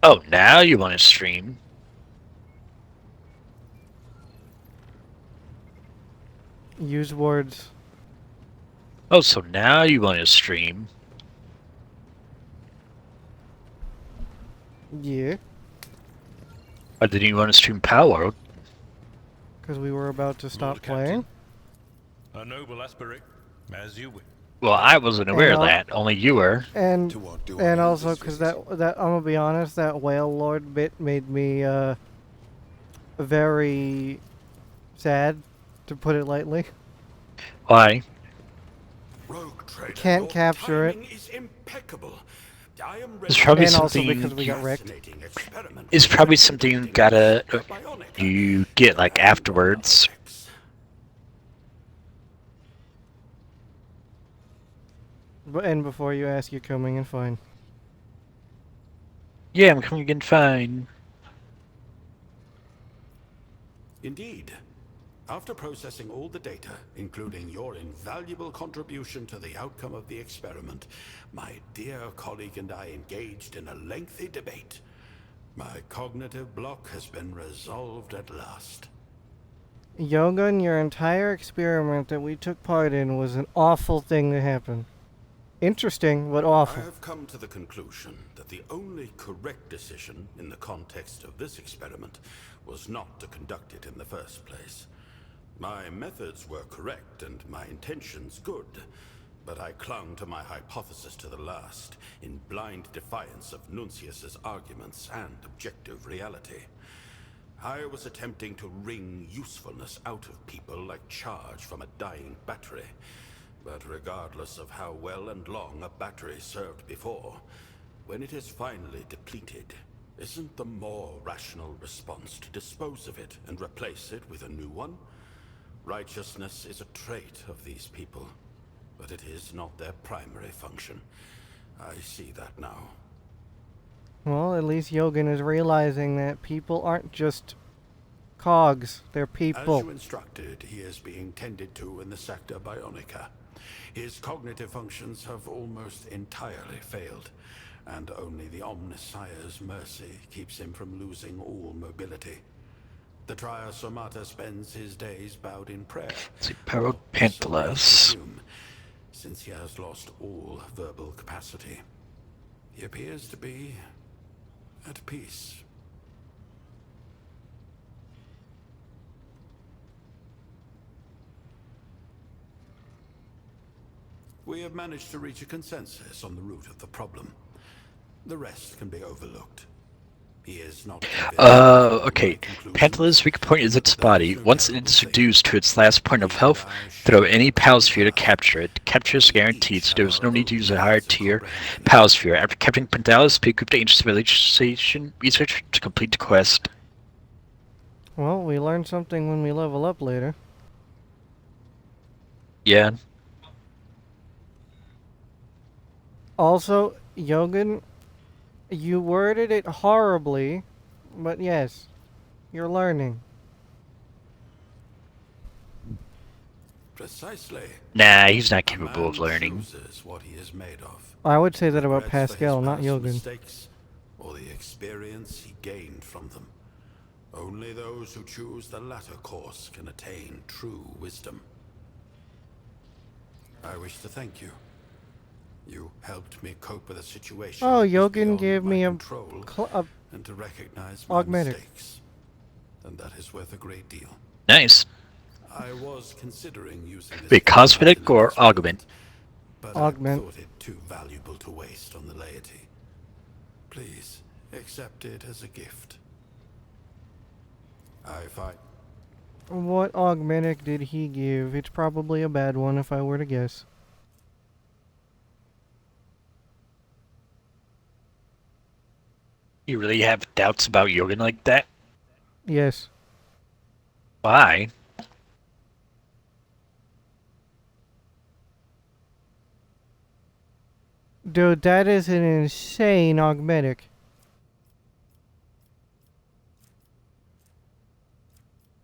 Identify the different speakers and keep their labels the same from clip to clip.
Speaker 1: Oh, now you want to stream?
Speaker 2: Use words.
Speaker 1: Oh, so now you want to stream?
Speaker 2: Yeah.
Speaker 1: Or did you want to stream Power?
Speaker 2: Because we were about to stop
Speaker 3: Lord
Speaker 2: playing.
Speaker 3: Captain, a noble aspirate, as you wish.
Speaker 1: Well, I wasn't aware
Speaker 2: And
Speaker 1: of that. Only you were.
Speaker 2: and
Speaker 4: To what do I
Speaker 2: and
Speaker 4: owe
Speaker 2: also
Speaker 4: this
Speaker 2: because
Speaker 4: visit?
Speaker 2: that I'm gonna be honest, that whale lord bit made me very sad, to put it lightly.
Speaker 1: Why?
Speaker 4: Rogue trader,
Speaker 2: Can't
Speaker 4: your
Speaker 2: capture it.
Speaker 4: timing is impeccable. I am
Speaker 1: It's
Speaker 4: ready
Speaker 1: probably
Speaker 2: And
Speaker 4: for
Speaker 2: also
Speaker 1: something
Speaker 2: because we
Speaker 1: you.
Speaker 2: got wrecked.
Speaker 4: fascinating experiment
Speaker 1: It's probably something you
Speaker 4: replicating the
Speaker 1: gotta.
Speaker 4: sector Bionica
Speaker 1: You get like
Speaker 4: and
Speaker 1: afterwards.
Speaker 4: robotics.
Speaker 2: And before you ask, you're coming in fine.
Speaker 1: Yeah, I'm coming in fine.
Speaker 4: Indeed. After processing all the data, including your invaluable contribution to the outcome of the experiment, my dear colleague and I engaged in a lengthy debate. My cognitive block has been resolved at last.
Speaker 2: Yogun, your entire experiment that we took part in was an awful thing to happen. Interesting, but
Speaker 4: I
Speaker 2: awful.
Speaker 4: have come to the conclusion that the only correct decision in the context of this experiment was not to conduct it in the first place. My methods were correct and my intentions good, but I clung to my hypothesis to the last, in blind defiance of Nuncius's arguments and objective reality. I was attempting to wring usefulness out of people like charge from a dying battery. But regardless of how well and long a battery served before, when it is finally depleted, isn't the more rational response to dispose of it and replace it with a new one? Righteousness is a trait of these people, but it is not their primary function. I see that now.
Speaker 2: Well, at least Yogan is realizing that people aren't just cogs, they're
Speaker 4: As
Speaker 2: people.
Speaker 4: you instructed, he is being tended to in the sector Bionica. His cognitive functions have almost entirely failed, and only the Omnissiah's mercy keeps him from losing all mobility. The Trias Somata spends his days bowed in prayer.
Speaker 1: See, Power
Speaker 4: Or so we
Speaker 1: Pantalus.
Speaker 4: presume, since he has lost all verbal capacity. He appears to be at peace. We have managed to reach a consensus on the root of the problem. The rest can be overlooked. He is not convinced by my
Speaker 1: Okay.
Speaker 4: conclusions,
Speaker 1: Pantalus' weak point is its
Speaker 4: but that
Speaker 1: body.
Speaker 4: is no
Speaker 1: Once
Speaker 4: terrible thing.
Speaker 1: introduced to its last point of
Speaker 4: He and
Speaker 1: health,
Speaker 4: I
Speaker 1: throw
Speaker 4: share
Speaker 1: any
Speaker 4: a common
Speaker 1: Sphere to
Speaker 4: path.
Speaker 1: capture it. Capture is
Speaker 4: We
Speaker 1: guaranteed,
Speaker 4: each
Speaker 1: so there
Speaker 4: have
Speaker 1: was
Speaker 4: our
Speaker 1: no need to
Speaker 4: own
Speaker 1: use a higher
Speaker 4: methods of
Speaker 1: tier
Speaker 4: comprehending it.
Speaker 1: Sphere. After capturing Pantalus, pick up the ancient civilization research to complete the quest.
Speaker 2: Well, we learn something when we level up later.
Speaker 1: Yeah.
Speaker 2: Also, Yogan, you worded it horribly, but yes, you're learning.
Speaker 4: Precisely.
Speaker 1: Nah, he's not
Speaker 4: A
Speaker 1: capable of
Speaker 4: man
Speaker 1: learning.
Speaker 4: chooses what he is made of.
Speaker 2: I would say that about
Speaker 4: Regrets for his
Speaker 2: Pascal, not
Speaker 4: past
Speaker 2: Yogan.
Speaker 4: mistakes, or the experience he gained from them. Only those who choose the latter course can attain true wisdom. I wish to thank you. You helped me cope with a situation
Speaker 2: Oh,
Speaker 4: that was
Speaker 2: Yogan
Speaker 4: beyond
Speaker 2: gave
Speaker 4: my
Speaker 2: me
Speaker 4: control,
Speaker 2: a
Speaker 4: and to recognize my
Speaker 2: augmented.
Speaker 4: mistakes. And that is worth a great deal.
Speaker 1: Nice.
Speaker 4: I was considering using this
Speaker 1: Wait,
Speaker 4: for a
Speaker 1: cosmetic
Speaker 4: permanent
Speaker 1: or augment?
Speaker 4: experiment, but I
Speaker 2: Augment.
Speaker 4: thought it too valuable to waste on the laity. Please, accept it as a gift. I find...
Speaker 2: What augmentic did he give? It's probably a bad one if I were to guess.
Speaker 1: You really have doubts about Yogan like that?
Speaker 2: Yes.
Speaker 1: Why?
Speaker 2: Dude, that is an insane augmentic.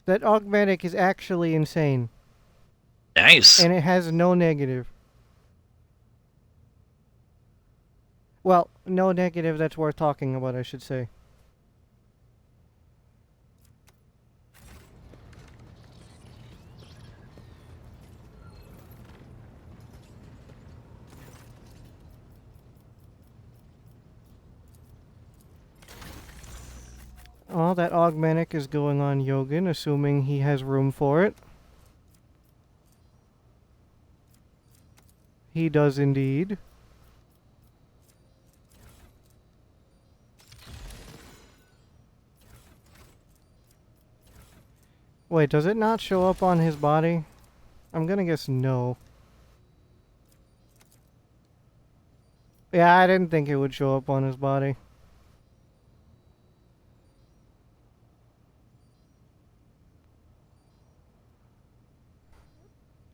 Speaker 2: That augmentic is actually insane.
Speaker 1: Nice.
Speaker 2: And it has no negative. Well, no negative that's worth talking about, I should say. Oh, that augmentic is going on Yogan, assuming he has room for it. He does indeed. Wait, does it not show up on his body? I'm gonna guess no. Yeah, I didn't think it would show up on his body.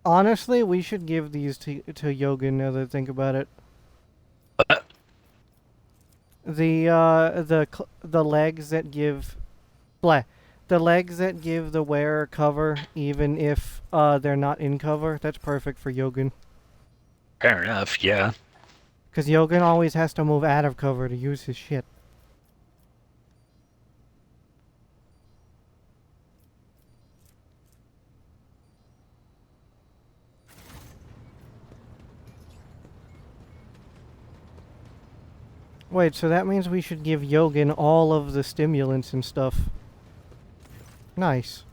Speaker 2: Honestly, we should give these to Yogan now that I think about it. The legs that give the legs that give the wearer cover even if they're not in cover, that's perfect for Yogan.
Speaker 1: Fair enough, yeah.
Speaker 2: Because Yogan always has to move out of cover to use his shit. Wait, so that means we should give Yogan all of the stimulants and stuff. Nice.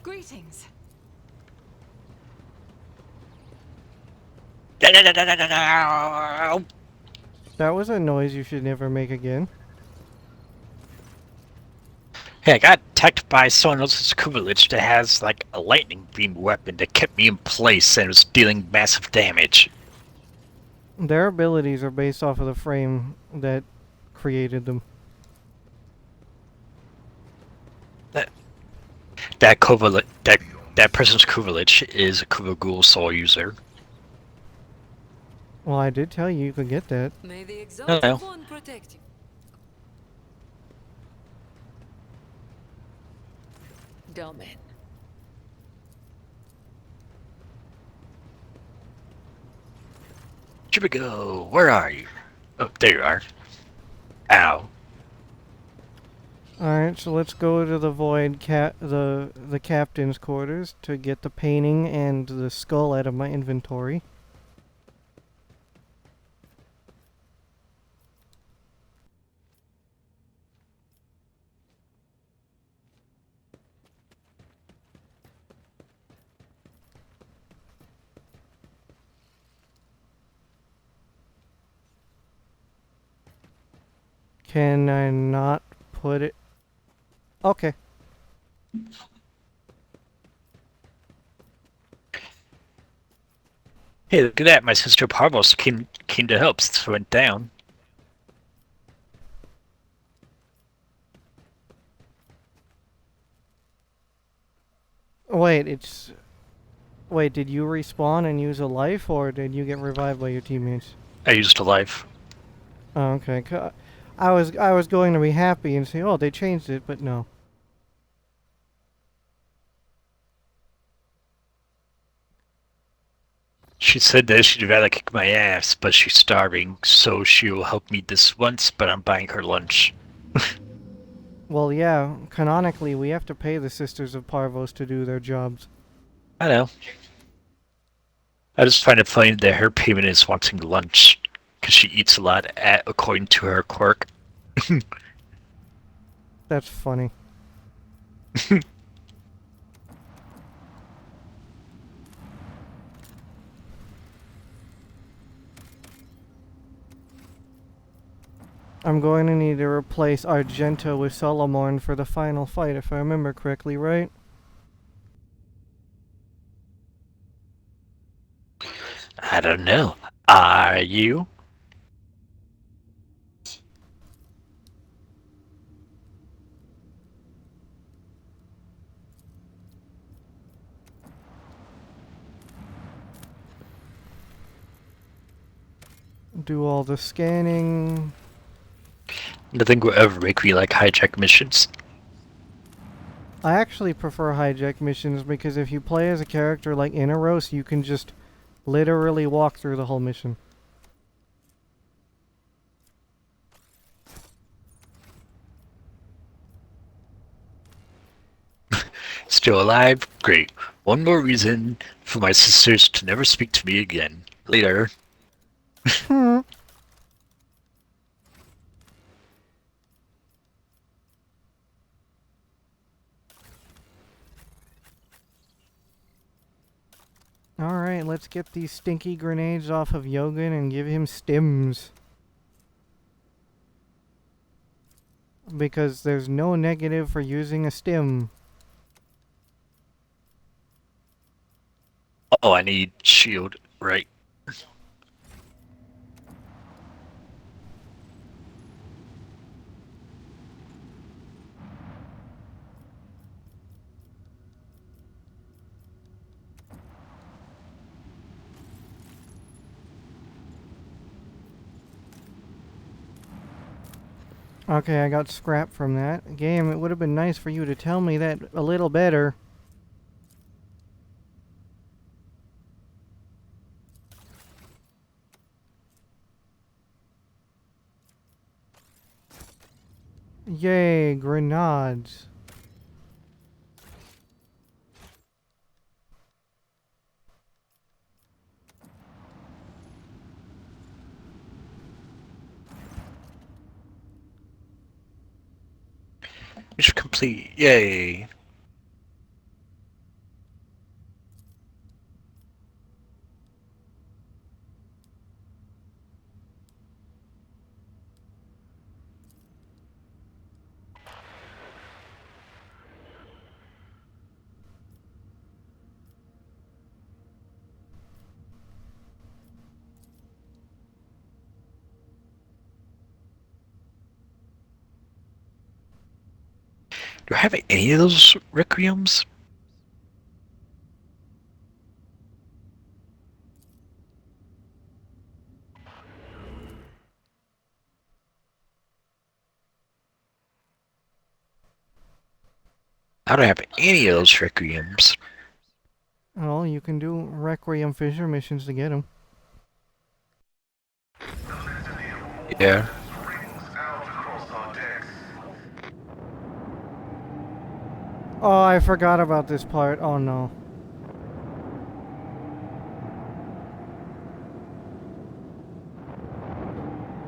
Speaker 5: Greetings.
Speaker 2: That was a noise you should never make again.
Speaker 1: Hey, I got attacked by someone else's Kubelich that has, like, a lightning beam weapon that kept me in place and was dealing massive damage.
Speaker 2: Their abilities are based off of the frame that created them.
Speaker 1: That person's Kubelich is a Kubagul Soul user.
Speaker 2: Well, I did tell you could get that.
Speaker 5: May the exalted one protect you. Domain.
Speaker 1: Chibigo, where are you? Oh, there you are. Ow.
Speaker 2: Alright, so let's go to the void the captain's quarters to get the painting and the skull out of my inventory. Can I not put it? Okay.
Speaker 1: Hey, look at that. My sister Parvos came to help since it went down.
Speaker 2: Wait, Wait, did you respawn and use a life, or did you get revived by your teammates?
Speaker 1: I used a life.
Speaker 2: Oh, okay. I was going to be happy and say, oh, they changed it, but no.
Speaker 1: She said that she'd rather kick my ass, but she's starving, so she'll help me this once, but I'm buying her lunch.
Speaker 2: Well, yeah, canonically, we have to pay the Sisters of Parvos to do their jobs.
Speaker 1: I know. I just find it funny that her payment is wanting lunch, because she eats a lot according to her quirk.
Speaker 2: That's funny. I'm going to need to replace Argento with Solomorn for the final fight, if I remember correctly, right?
Speaker 1: I don't know. Are you?
Speaker 2: Do all the scanning.
Speaker 1: Nothing will ever make me like hijack missions.
Speaker 2: I actually prefer hijack missions because if you play as a character like Inaros, you can just literally walk through the whole mission.
Speaker 1: Still alive? Great. One more reason for my sisters to never speak to me again. Later.
Speaker 2: Alright, let's get these stinky grenades off of Yogan and give him stims. Because there's no negative for using a stim.
Speaker 1: Oh, I need shield. Right.
Speaker 2: Okay, I got scrap from that. Game, it would have been nice for you to tell me that a little better. Yay, grenades.
Speaker 1: Mission complete. Yay. Do I have any of those requiems? I don't have any of those requiems.
Speaker 2: Well, you can do Requiem Fissure missions to get them.
Speaker 1: Yeah.
Speaker 2: Oh, I forgot about this part. Oh no.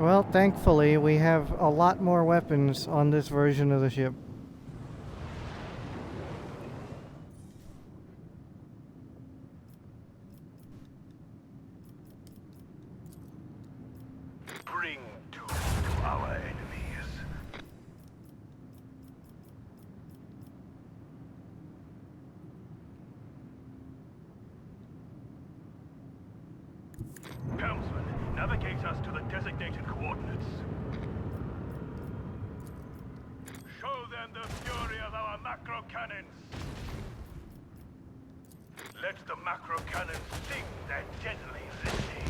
Speaker 2: Well, thankfully, we have a lot more weapons on this version of the ship.
Speaker 6: Bring doom to our enemies. Helmsman, navigate us to the designated coordinates. Show them the fury of our macro cannons. Let the macro cannons sing their deadly litany.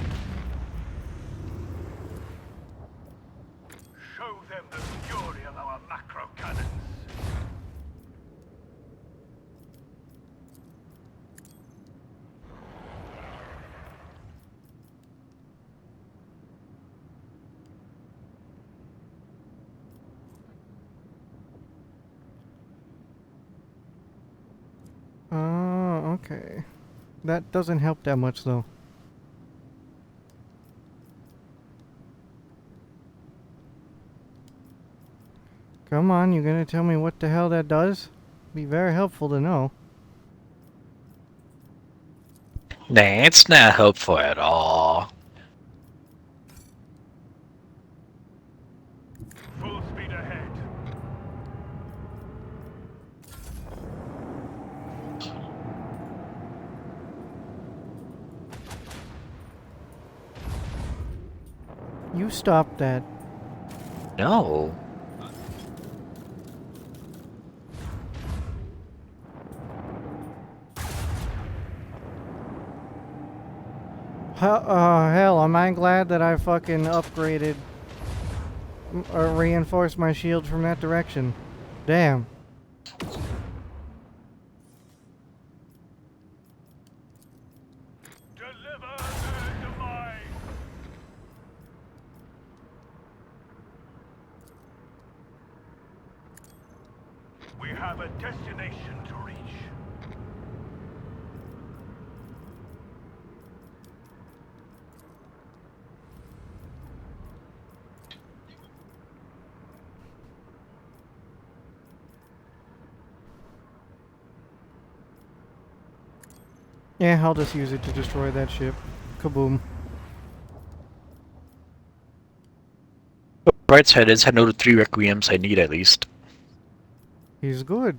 Speaker 6: Show them the fury of our macro cannons.
Speaker 2: Oh, okay. That doesn't help that much, though. Come on, you gonna tell me what the hell that does? Be very helpful to know.
Speaker 1: Nah, it's not helpful at all.
Speaker 6: Full speed ahead.
Speaker 2: You stop that.
Speaker 1: No.
Speaker 2: Hell, am I glad that I fucking upgraded or reinforced my shield from that direction. Damn.
Speaker 6: have a destination to reach.
Speaker 2: Yeah, I'll just use it to destroy that ship. Kaboom.
Speaker 1: Bright side is I know the 3 Requiems I need at least.
Speaker 2: He's good.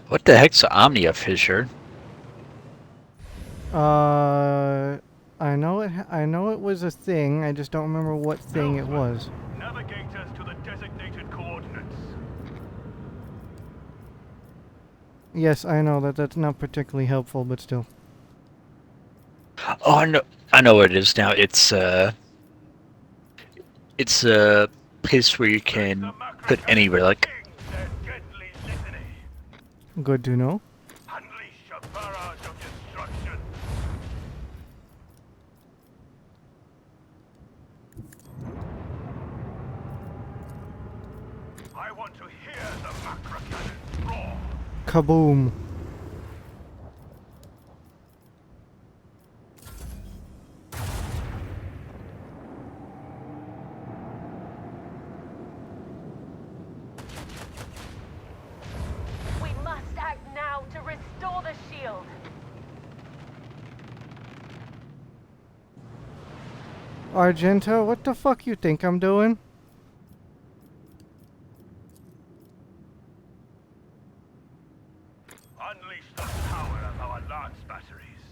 Speaker 1: What the heck's the Omnia Fissure?
Speaker 2: I know it. I know it was a thing. I just don't remember what thing it was.
Speaker 6: Navigate us to the designated coordinates.
Speaker 2: Yes, I know that that's not particularly helpful, but still.
Speaker 1: Oh, I know what it is now. It's a place where you can put any relic.
Speaker 6: Their deadly litany.
Speaker 2: Good to know.
Speaker 6: Unleash a barrage of destruction. I want to hear the macro cannons roar.
Speaker 2: Kaboom.
Speaker 7: We must act now to restore the shield.
Speaker 2: Argento, what the fuck you think I'm doing?
Speaker 6: Unleash the power of our lance batteries.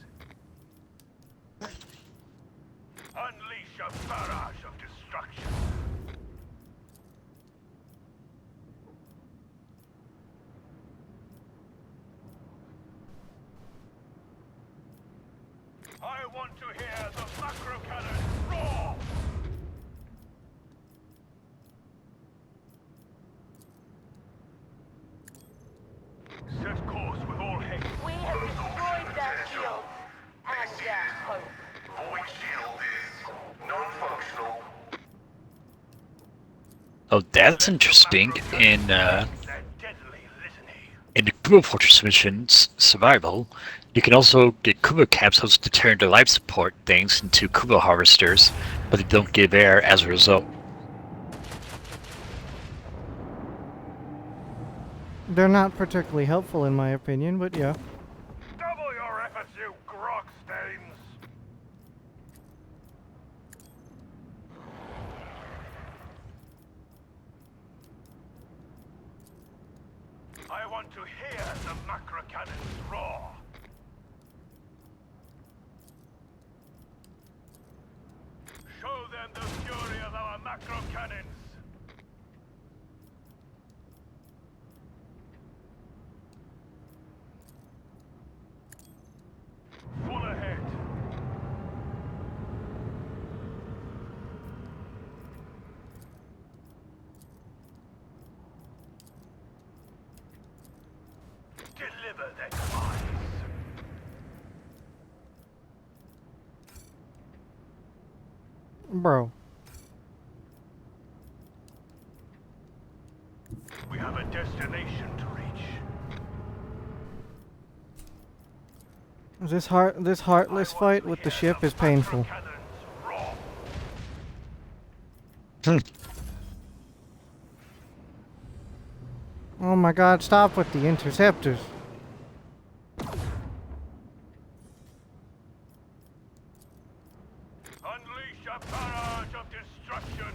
Speaker 6: Unleash a barrage of destruction. I want to hear the macro cannon roar. Set course with all haste.
Speaker 7: We have destroyed their shields and their hope.
Speaker 6: Void shield is non-functional.
Speaker 1: Oh, that's interesting.
Speaker 6: Their deadly litany.
Speaker 1: In the Kubo Fortress missions survival, you can also get Kubo capsules to turn the life support things into Kubo harvesters, but they don't give air as a result.
Speaker 2: They're not particularly helpful in my opinion, but yeah.
Speaker 6: Double your efforts, you grog stains. I want to hear the macro cannons roar. Show them the fury of our macro cannons. Full ahead. Deliver their demise.
Speaker 2: Bro.
Speaker 6: We have a destination to reach.
Speaker 2: This heartless fight with the ship is painful.
Speaker 6: Cannons roar.
Speaker 2: Oh my god, stop with the interceptors.
Speaker 6: Unleash a barrage of destruction.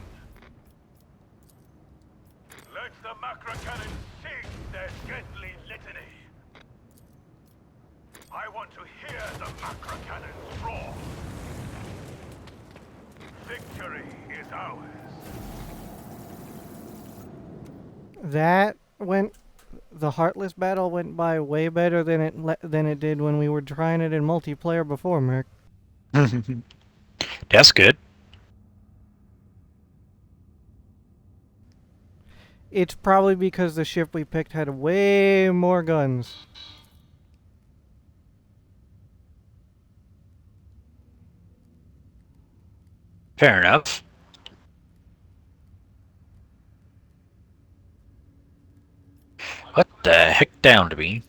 Speaker 6: Let the macro cannons sing their deadly litany. I want to hear the macro cannons roar. Victory is ours.
Speaker 2: That went. The heartless battle went by way better than it did when we were trying it in multiplayer before, Merc.
Speaker 1: That's good.
Speaker 2: It's probably because the ship we picked had way more guns.
Speaker 1: Fair enough. What the heck down to me?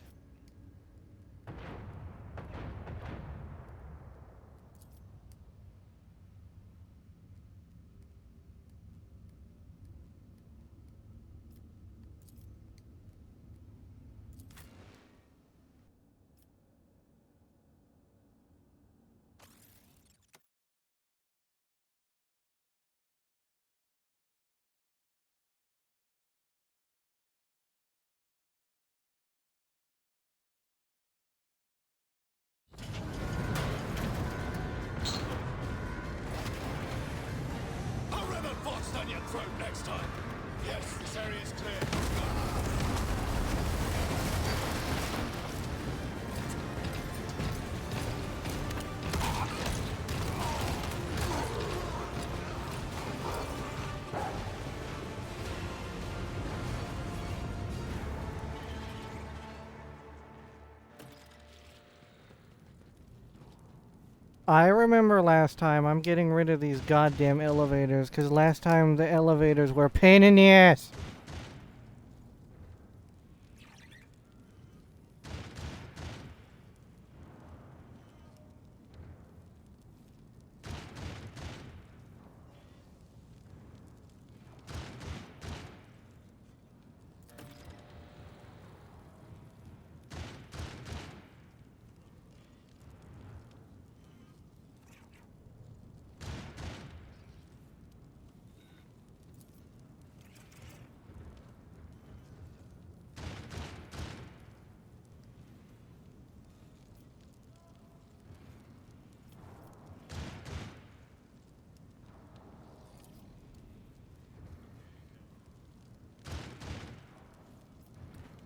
Speaker 8: I'll ram a box down your throat next time. Yes, this area is clear.
Speaker 2: I remember last time. I'm getting rid of these goddamn elevators, because last time the elevators were a pain in the ass.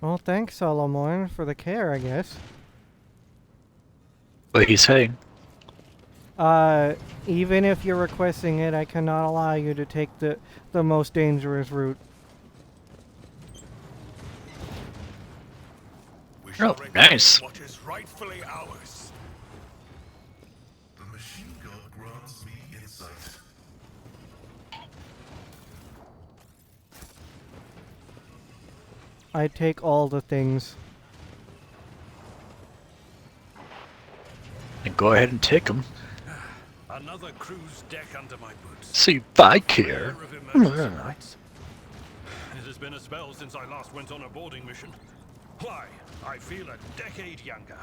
Speaker 2: Well, thanks, Solomon, for the care, I guess.
Speaker 1: What are you saying?
Speaker 2: Even if you're requesting it, I cannot allow you to take the most dangerous route.
Speaker 3: We shall
Speaker 1: Oh,
Speaker 3: reclaim
Speaker 1: nice.
Speaker 3: what is rightfully ours.
Speaker 8: The machine god grants me insight.
Speaker 2: I take all the things.
Speaker 1: Then go ahead and take them.
Speaker 3: Another cruise deck under my boots.
Speaker 1: See if I care.
Speaker 3: Clear of emergency lights. It has been a spell since I last went on a boarding mission. Why? I feel a decade younger.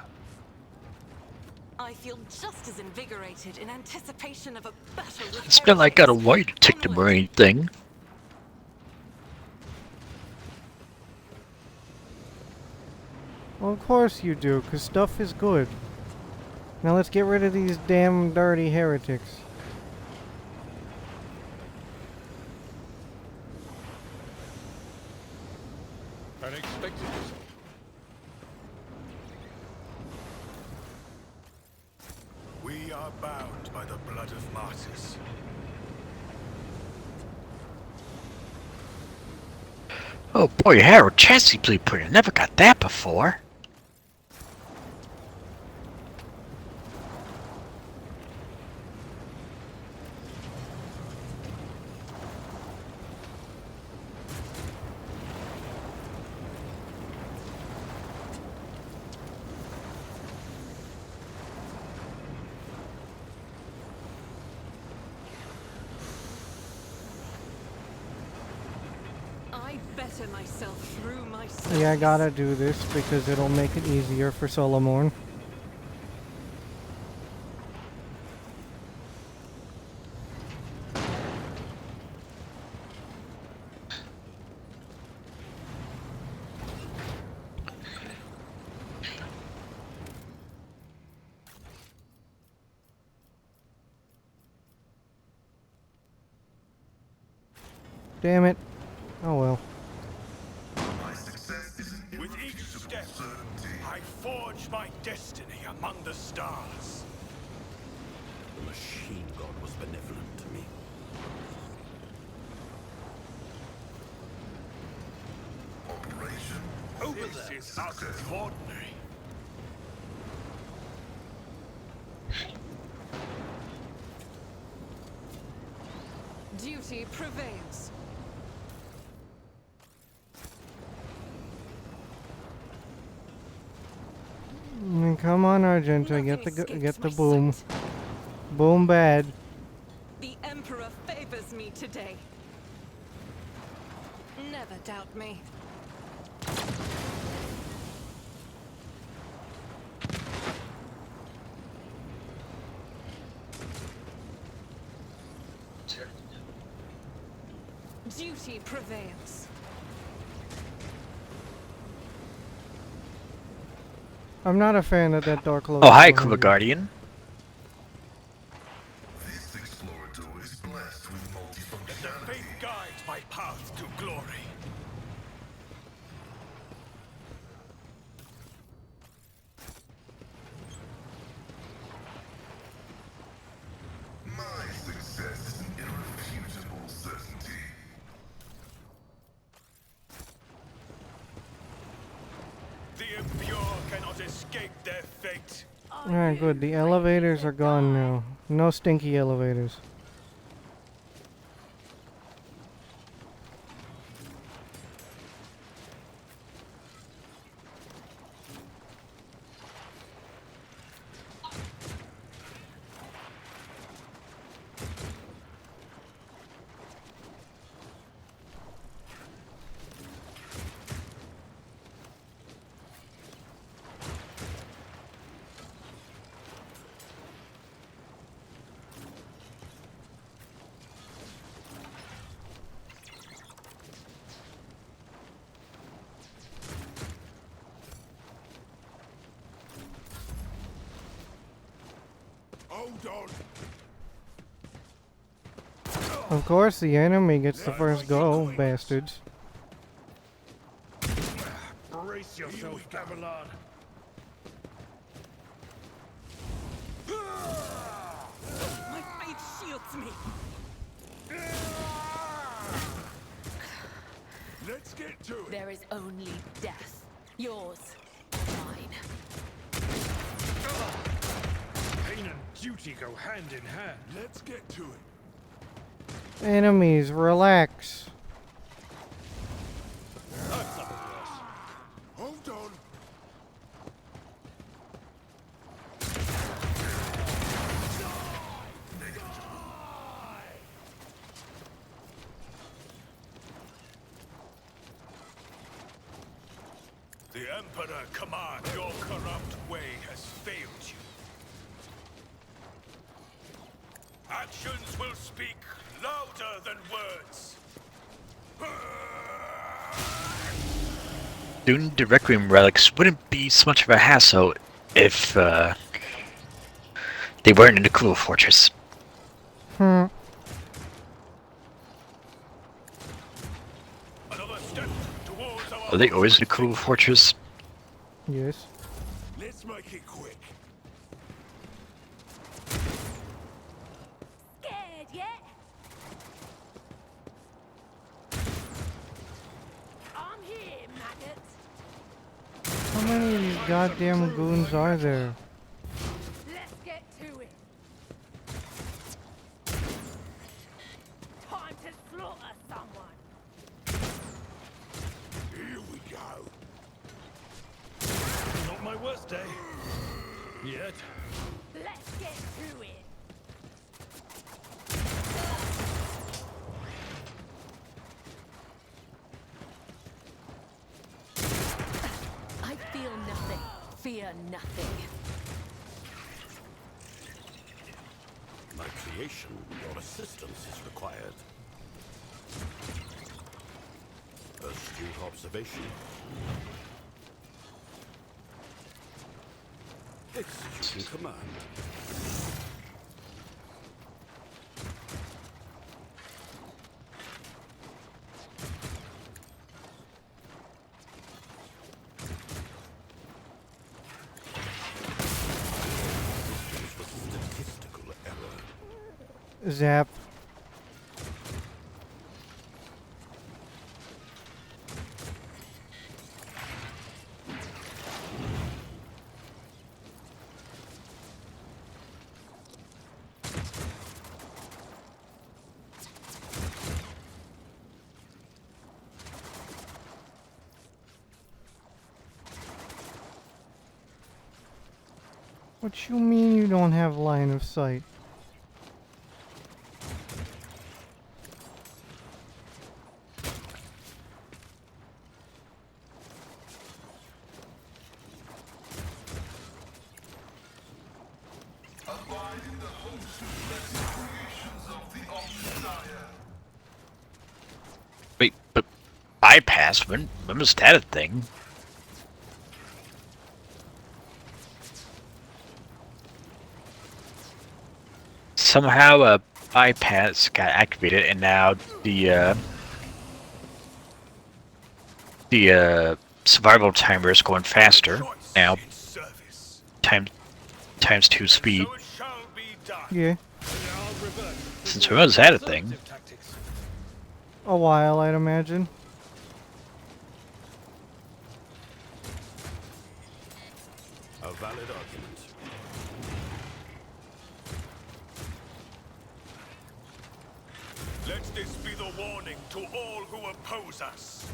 Speaker 5: I feel just as invigorated in anticipation of a battle with
Speaker 1: It's been like I got a
Speaker 5: heretics.
Speaker 1: white to take the marine thing.
Speaker 2: Well, of course you do, 'cause stuff is good. Now let's get rid of these damn dirty heretics.
Speaker 3: Unexpected result.
Speaker 8: We are bound by the blood of martyrs.
Speaker 1: Oh boy, Harold chassis blueprint. I never got that before.
Speaker 5: I better myself through my
Speaker 2: Yeah, I
Speaker 5: service.
Speaker 2: gotta do this because it'll make it easier for Solomon. Damn it. Oh well.
Speaker 8: My success is an
Speaker 3: With each step,
Speaker 8: certainty.
Speaker 3: I forge my destiny among the stars.
Speaker 4: The machine god was benevolent to me.
Speaker 3: is out of the ordinary.
Speaker 5: Duty prevails.
Speaker 2: Come on, Argenta,
Speaker 5: Nothing
Speaker 2: get
Speaker 5: escapes
Speaker 2: the
Speaker 5: my
Speaker 2: boom.
Speaker 5: sight.
Speaker 2: Boom bad.
Speaker 5: The Emperor favors me today. Never doubt me. Duty prevails.
Speaker 2: I'm not a fan of that door closed.
Speaker 1: Oh, hi,
Speaker 2: behind
Speaker 1: Kuva
Speaker 2: you.
Speaker 1: Guardian.
Speaker 8: This explorator is blessed with
Speaker 3: Let the
Speaker 8: multifunctionality.
Speaker 3: faith guide my path to glory.
Speaker 8: My success is an irrefutable certainty.
Speaker 3: The impure cannot escape their fate.
Speaker 2: Alright, good. The elevators are gone now. No stinky elevators.
Speaker 3: Hold on.
Speaker 2: Of course, the enemy gets the first go, bastards.
Speaker 3: Brace yourself, Gavilan.
Speaker 5: My faith shields me.
Speaker 3: Let's get to it.
Speaker 7: There is only death. Yours. Mine.
Speaker 3: Pain and duty go hand in hand. Let's get to it.
Speaker 2: Enemies, relax.
Speaker 3: That's not worse. Hold on. The Emperor commands your corrupt way has failed you. Actions will speak louder than words.
Speaker 1: Doing the Requiem relics wouldn't be so much of a hassle if they weren't in the Kuva Fortress.
Speaker 2: Hmm.
Speaker 3: Another step towards our
Speaker 1: Are they always in the Kuva Fortress?
Speaker 2: Yes.
Speaker 3: Let's make it quick.
Speaker 7: Scared yet? I'm here, maggots.
Speaker 2: How many of these goddamn goons are there?
Speaker 7: Let's get to it. Time to slaughter someone.
Speaker 3: Here we go. Not my worst day. Yet.
Speaker 7: Let's get to it.
Speaker 5: I feel nothing. Fear nothing.
Speaker 4: My creation, your assistance is required. Astute observation. Executing command. This was a statistical error.
Speaker 2: Zap. What you mean you don't have line of sight?
Speaker 8: Abide in the host of blessed creations of the Omnissiah.
Speaker 1: Wait, but bypass? When was that a thing? Somehow a bypass got activated, and now the survival timer is going faster now.
Speaker 6: In service.
Speaker 1: Times 2 speed.
Speaker 6: So it shall be done.
Speaker 2: Yeah,
Speaker 3: I'll revert to
Speaker 1: Since
Speaker 3: more
Speaker 1: when was that a thing?
Speaker 3: conservative tactics.
Speaker 2: a while, I'd imagine.
Speaker 4: A valid argument.
Speaker 6: Let this be the warning to all who oppose us.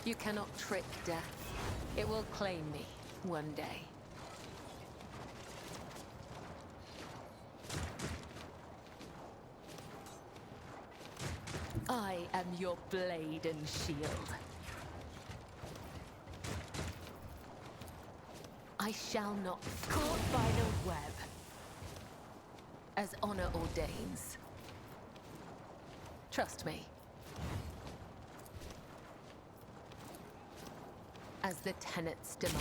Speaker 5: You cannot trick death. It will claim me one day. I am your blade and shield. I shall not be caught by the web, as honor ordains. Trust me. As the tenets demand.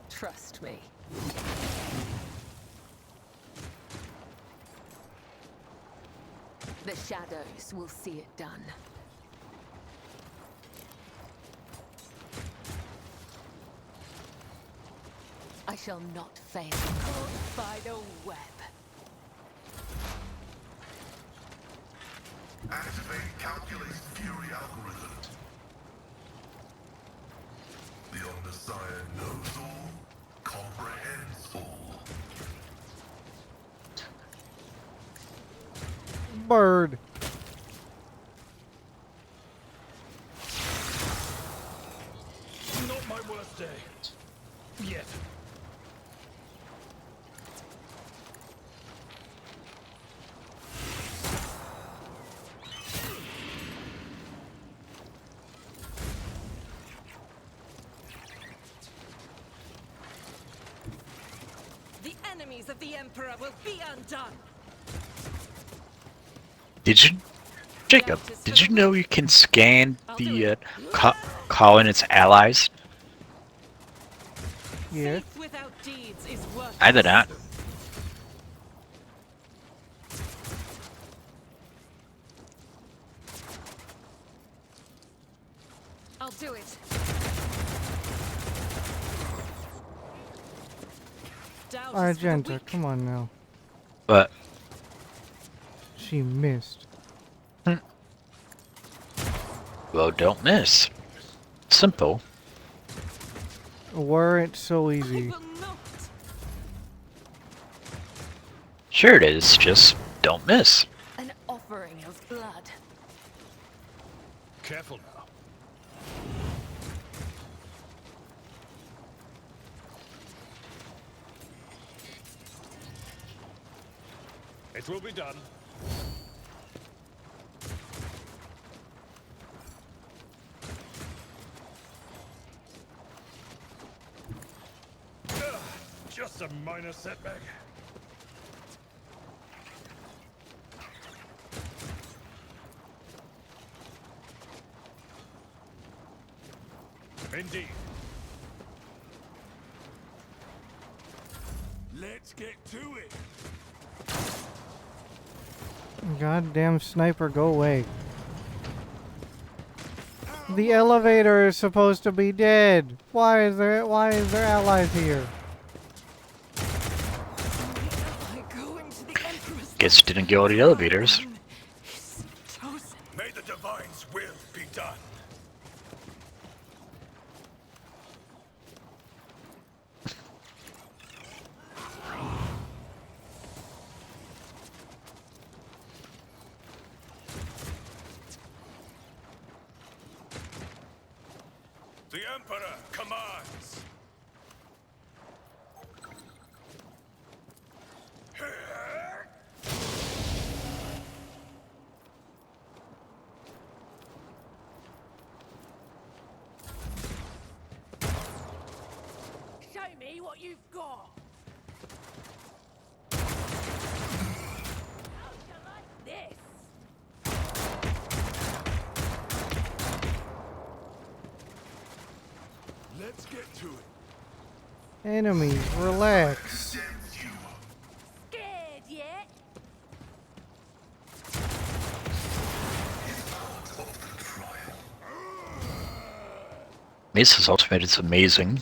Speaker 5: Trust me. The shadows will see it done. I shall not fail. Caught by the web.
Speaker 8: Activate calculate fury algorithm. The Omnissiah knows all, comprehends all.
Speaker 2: Bird.
Speaker 3: Not my worst day. Yet.
Speaker 5: The enemies of the Emperor will be undone.
Speaker 1: Jacob, did you know you can scan the call in its allies?
Speaker 2: Yeah.
Speaker 5: Faith without deeds is worthless.
Speaker 1: I did not.
Speaker 5: I'll do it. Doubt is for the
Speaker 2: Argenta,
Speaker 5: weak.
Speaker 2: come on now.
Speaker 1: But
Speaker 2: She missed.
Speaker 1: well, don't miss. Simple.
Speaker 2: Were it so
Speaker 5: I
Speaker 2: easy.
Speaker 5: will not.
Speaker 1: Sure it is. Just don't miss.
Speaker 5: An offering of blood.
Speaker 3: Careful now. It will be done. Just a minor setback. Indeed.
Speaker 6: Let's get to it.
Speaker 2: Goddamn sniper, go away. The elevator is supposed to be dead. Why is there allies here?
Speaker 5: I go into the Emperor's
Speaker 1: Guess you didn't go to the elevators.
Speaker 5: is chosen.
Speaker 6: May the Divine's will be done. The Emperor commands.
Speaker 2: Enemies, relax.
Speaker 5: Scared yet?
Speaker 1: Mesa's ultimate is amazing.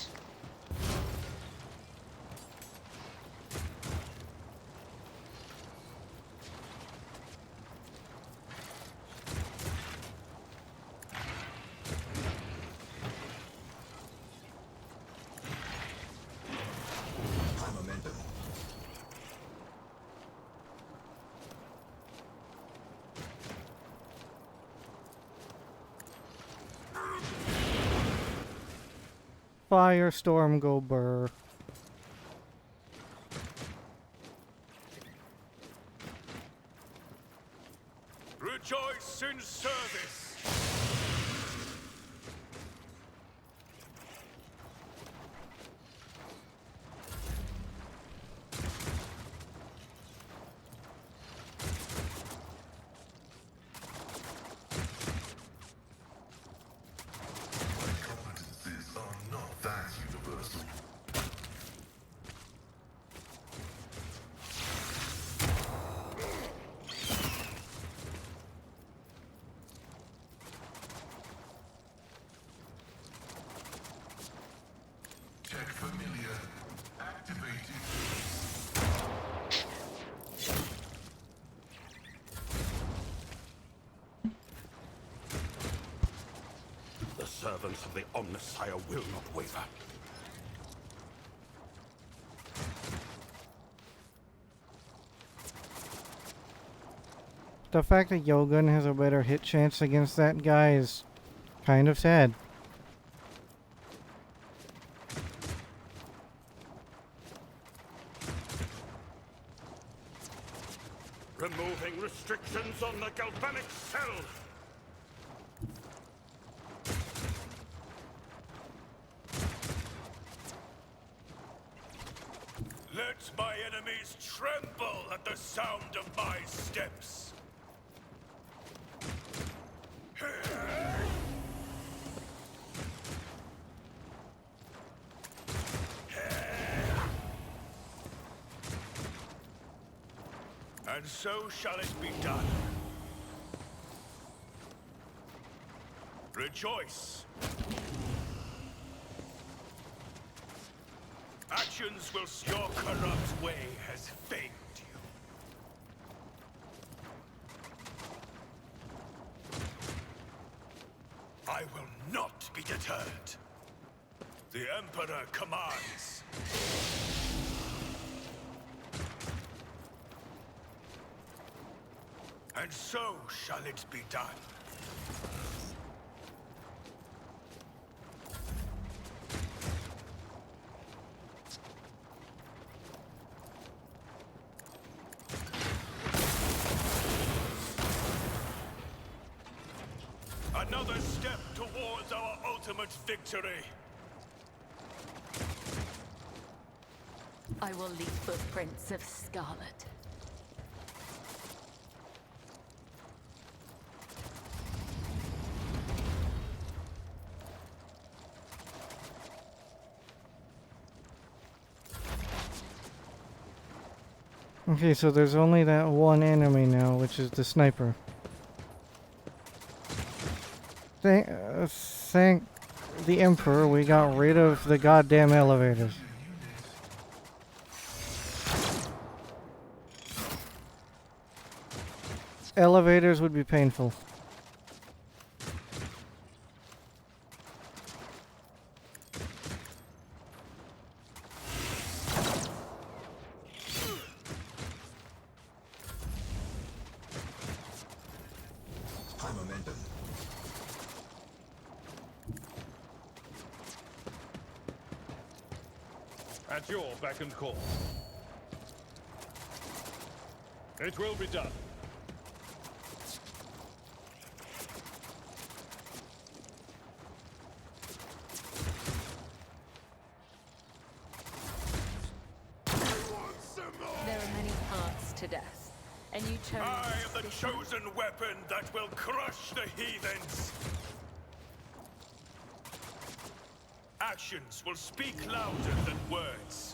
Speaker 2: Firestorm go burr.
Speaker 6: Rejoice in service.
Speaker 8: Competencies are not that universal. Check familiar. Activated.
Speaker 4: The servants of the Omnissiah will not waver.
Speaker 2: The fact that Yogun has a better hit chance against that guy is kind of sad.
Speaker 4: Removing restrictions on the galvanic cell!
Speaker 6: Let my enemies tremble at the sound of my steps. And so shall it be done. Rejoice. Actions will your corrupt way has failed you. I will not be deterred. The Emperor commands. And so shall it be done. Another step towards our ultimate victory.
Speaker 5: I will leave footprints of Scarlet.
Speaker 2: Okay, so there's only that one enemy now, which is the sniper. Thank the Emperor, we got rid of the goddamn elevators. Elevators would be painful.
Speaker 8: High momentum.
Speaker 3: At your beck and call. It will be done.
Speaker 5: There are many paths to death, and you chose
Speaker 6: I am the
Speaker 5: this one.
Speaker 6: chosen weapon that will crush the heathens. Actions will speak louder than words.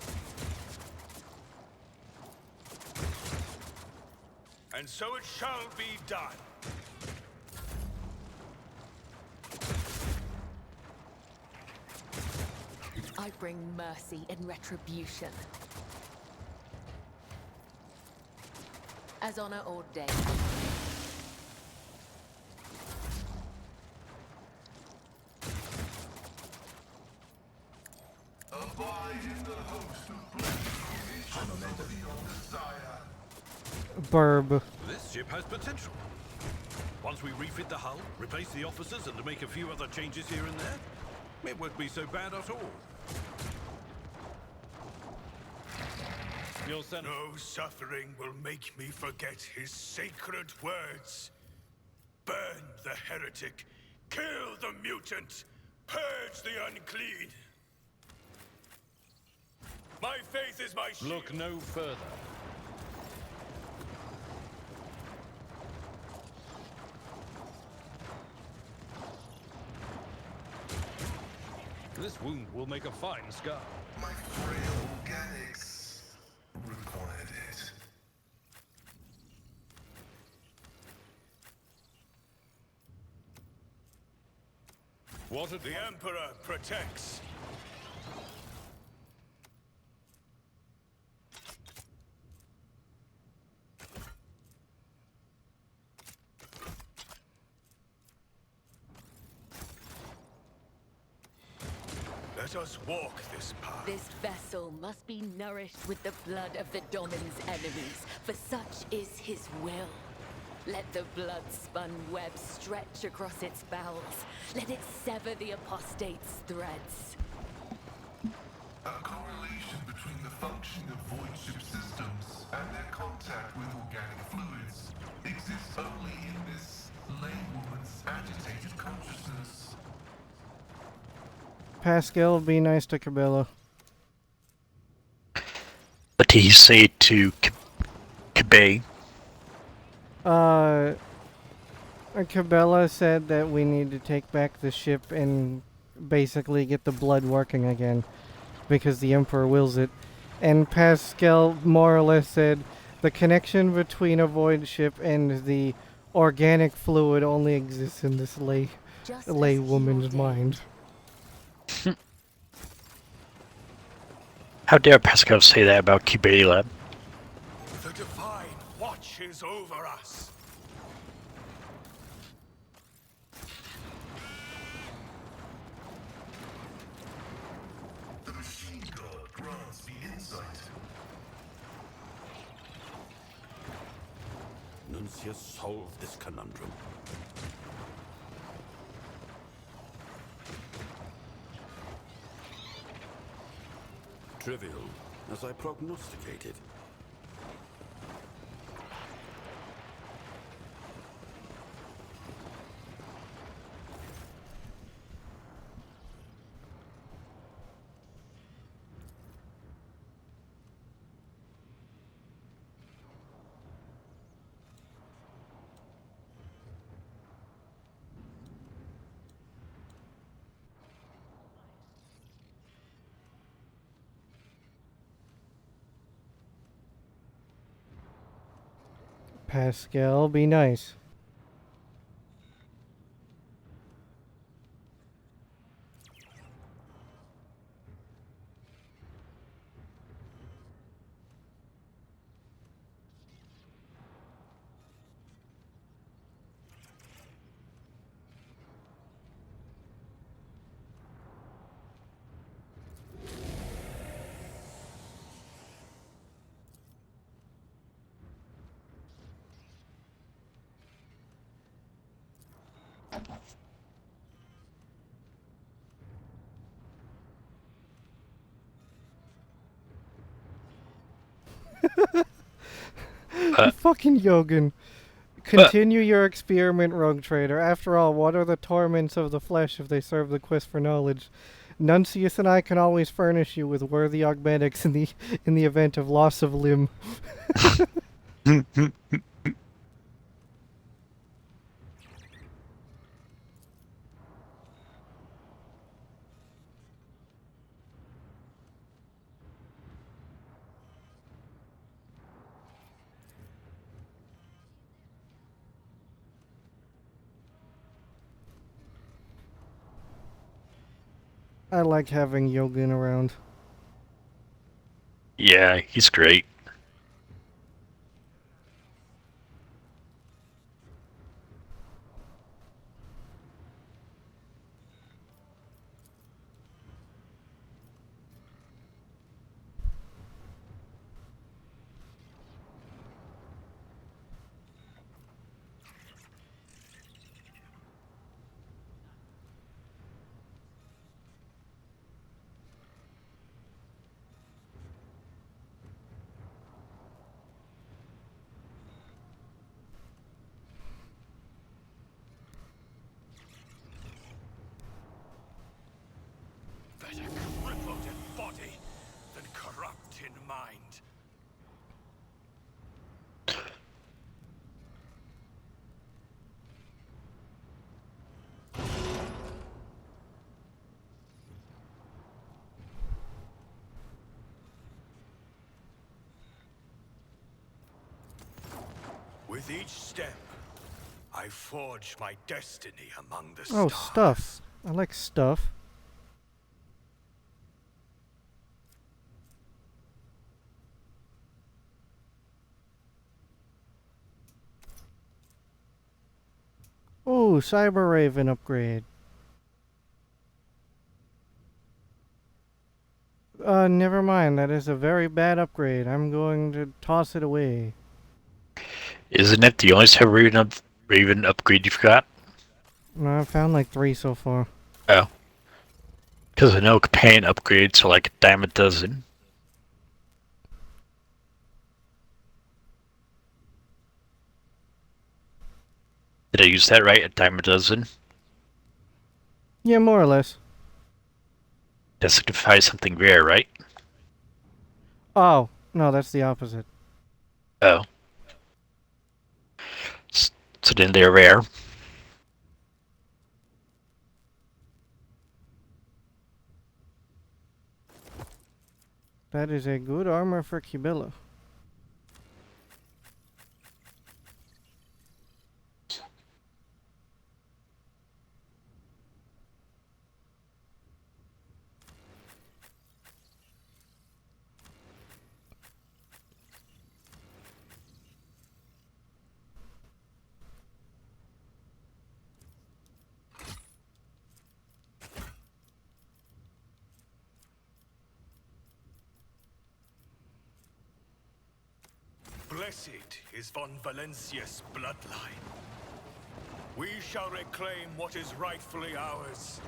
Speaker 6: And so it shall be done.
Speaker 5: I bring mercy and retribution. As honor ordained.
Speaker 8: Abide in the host of blessings beyond desire.
Speaker 2: Burb.
Speaker 3: This ship has potential. Once we refit the hull, replace the officers, and make a few other changes here and there, it won't be so bad at all. You'll send...
Speaker 6: No suffering will make me forget his sacred words. Burn the heretic, kill the mutant, purge the unclean. My faith is my shield.
Speaker 3: Look no further. This wound will make a fine scar.
Speaker 8: My frail organics required it.
Speaker 3: What a...
Speaker 6: The Emperor protects. Let us walk this path.
Speaker 5: This vessel must be nourished with the blood of the Domin's enemies, for such is his will. Let the blood-spun web stretch across its bowels. Let it sever the apostate's threads.
Speaker 8: A correlation between the function of void ship systems and their contact with organic fluids exists only in this laywoman's agitated consciousness.
Speaker 2: Pascal, be nice to Cabela.
Speaker 1: What did he say to Kabay?
Speaker 2: Cabela said that we need to take back the ship and basically get the blood working again, because the Emperor wills it. And Pascal more or less said the connection between a void ship and the organic fluid only exists in this
Speaker 5: Just
Speaker 2: lay
Speaker 5: as he
Speaker 2: woman's
Speaker 5: ordained.
Speaker 2: mind.
Speaker 1: How dare Pascal say that about Kibela?
Speaker 6: The Divine watches over us.
Speaker 8: The machine god grants me insight.
Speaker 4: Nuncius solved this conundrum. Trivial, as I prognosticated.
Speaker 2: Pascal, be nice. Fucking Yogan. Continue your experiment, Rogue Trader. After all, what are the torments of the flesh if they serve the quest for knowledge? Nuncius and I can always furnish you with worthy augmentics in the event of loss of limb. I like having Yogun around.
Speaker 1: Yeah, he's great.
Speaker 6: Better crippled in body than corrupt in mind. With each step, I forge my destiny among the
Speaker 2: Oh,
Speaker 6: stars.
Speaker 2: stuff. I like stuff. Oh, Cyber Raven upgrade. Never mind. That is a very bad upgrade. I'm going to toss it away.
Speaker 1: Isn't it the only Cyber Raven upgrade you've got?
Speaker 2: No, I've found like 3 so far.
Speaker 1: Oh. Because I know companion upgrades are like a dime a dozen. Did I use that right? A dime a dozen?
Speaker 2: Yeah, more or less.
Speaker 1: That signifies something rare, right?
Speaker 2: Oh, no, that's the opposite.
Speaker 1: Oh. So then they're rare.
Speaker 2: That is a good armor for Kibilla.
Speaker 6: Blessed is von Valencia's bloodline. We shall reclaim what is rightfully ours.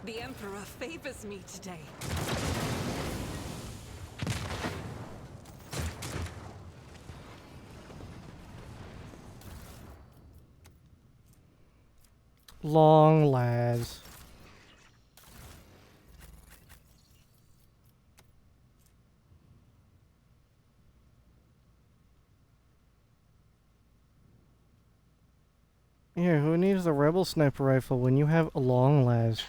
Speaker 9: The Emperor favors me today.
Speaker 2: Long las. Yeah, who needs the rebel sniper rifle when you have a long las?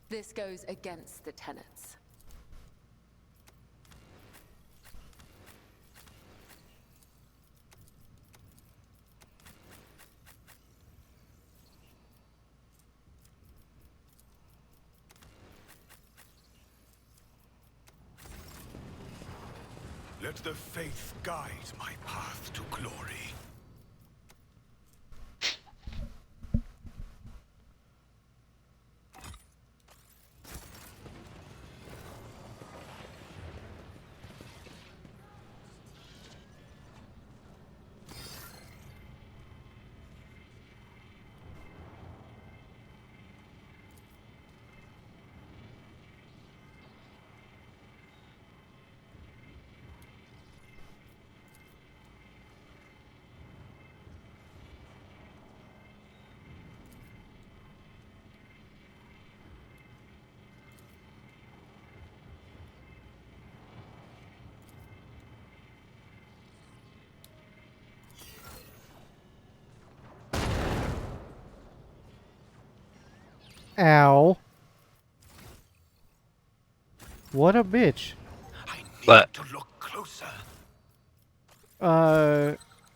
Speaker 5: This goes against the tenets.
Speaker 6: Let the faith guide my path to glory.
Speaker 2: Ow. What a bitch.
Speaker 6: I need
Speaker 1: But
Speaker 6: to look closer.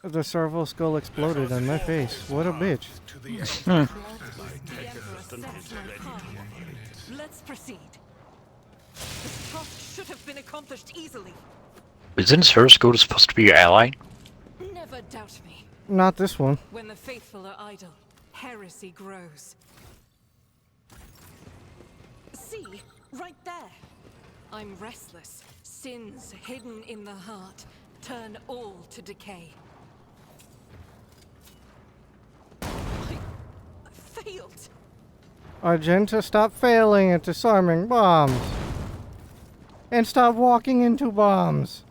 Speaker 2: The servo skull exploded on my face. What a bitch.
Speaker 6: To the end.
Speaker 9: The Emperor sets my heart. Let's proceed. This task should have been accomplished easily.
Speaker 1: isn't Surskoda supposed to be your ally?
Speaker 9: Never doubt me.
Speaker 2: Not this one.
Speaker 9: When the faithful are idle, heresy grows. See, right there. I'm restless. Sins hidden in the heart turn all to decay. I failed.
Speaker 2: Argenta, stop failing at disarming bombs. And stop walking into bombs.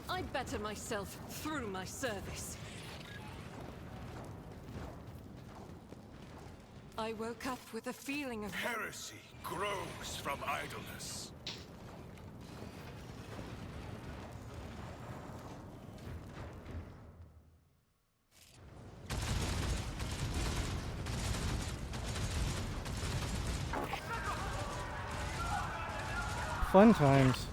Speaker 9: I better myself through my service. I woke up with a feeling of
Speaker 6: Heresy grows from idleness.
Speaker 2: Fun times.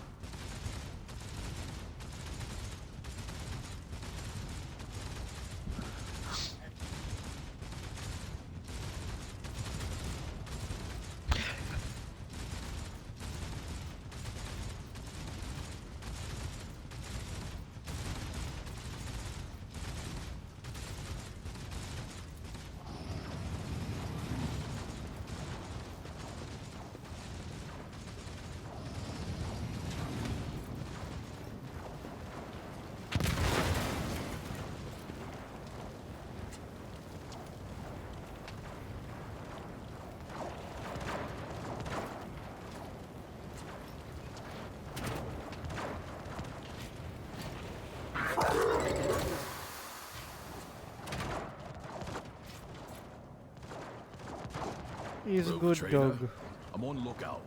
Speaker 2: He's a good dog.
Speaker 10: I'm on lookout.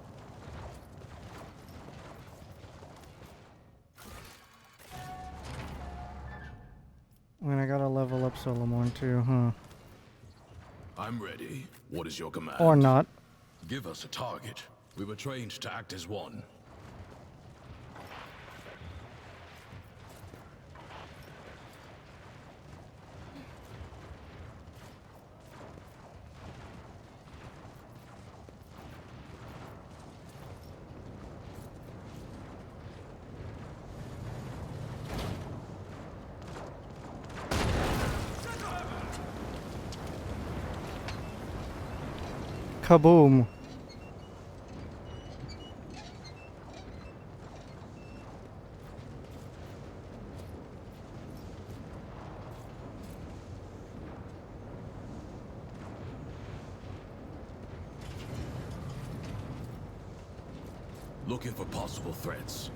Speaker 2: And I gotta level up Solomon too, huh?
Speaker 10: I'm ready. What is your command?
Speaker 2: Or not.
Speaker 10: Give us a target. We were trained to act as one.
Speaker 2: Kaboom.
Speaker 10: Looking for possible threats.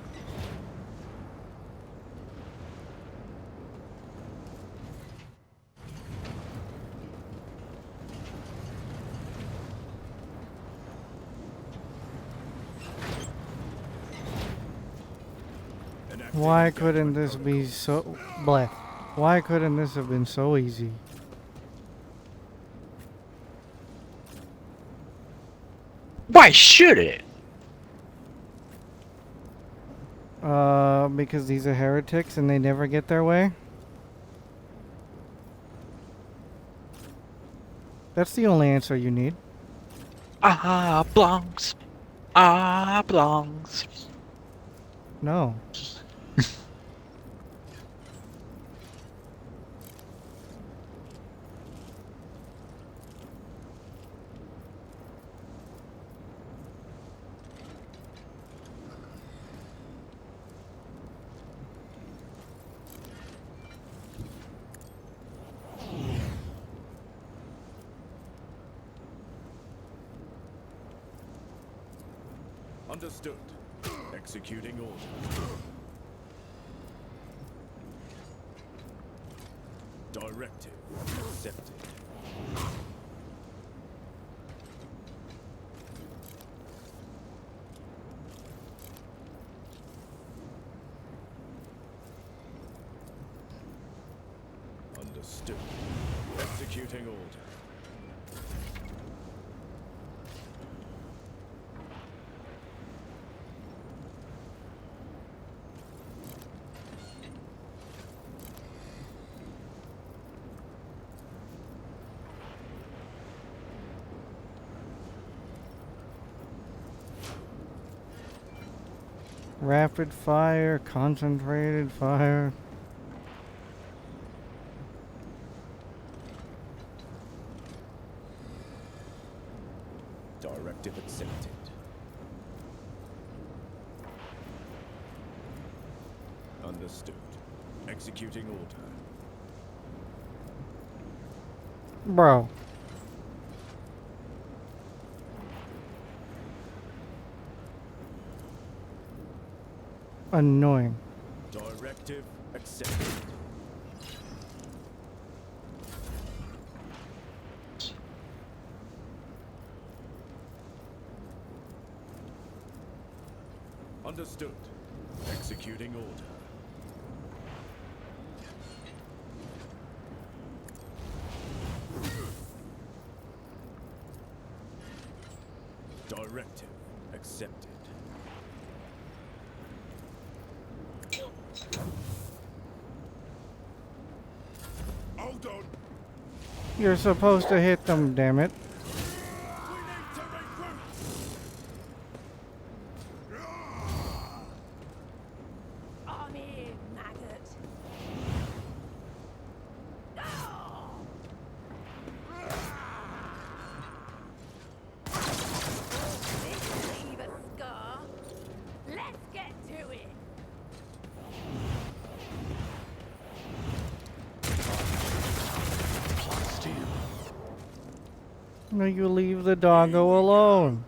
Speaker 2: Why couldn't this be so... Bleh. Why couldn't this have been so easy?
Speaker 1: Why should it?
Speaker 2: Because these are heretics and they never get their way? That's the only answer you need.
Speaker 1: Ah, Blancs. Ah, Blancs.
Speaker 2: No.
Speaker 3: Understood. Executing order. Directive accepted. Understood. Executing order.
Speaker 2: Rapid fire, concentrated fire.
Speaker 11: Directive accepted. Understood. Executing order.
Speaker 2: Bro. Annoying.
Speaker 11: Directive accepted. Understood. Executing order. Directive accepted.
Speaker 6: Hold on.
Speaker 2: You're supposed to hit them, damn it.
Speaker 7: I'm here, maggot. This leave a scar. Let's get to it.
Speaker 2: No, you leave the doggo alone.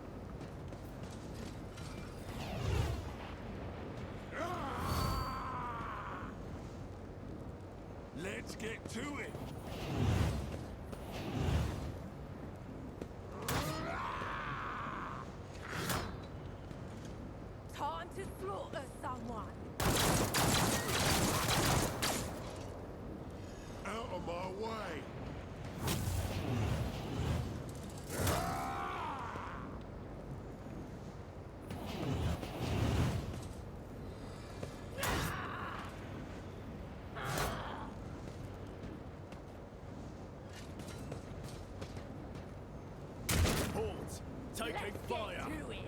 Speaker 6: Let's get to it.
Speaker 7: Time to slaughter someone.
Speaker 6: Out of my way.
Speaker 11: Reports. Taking fire.
Speaker 7: Get to it.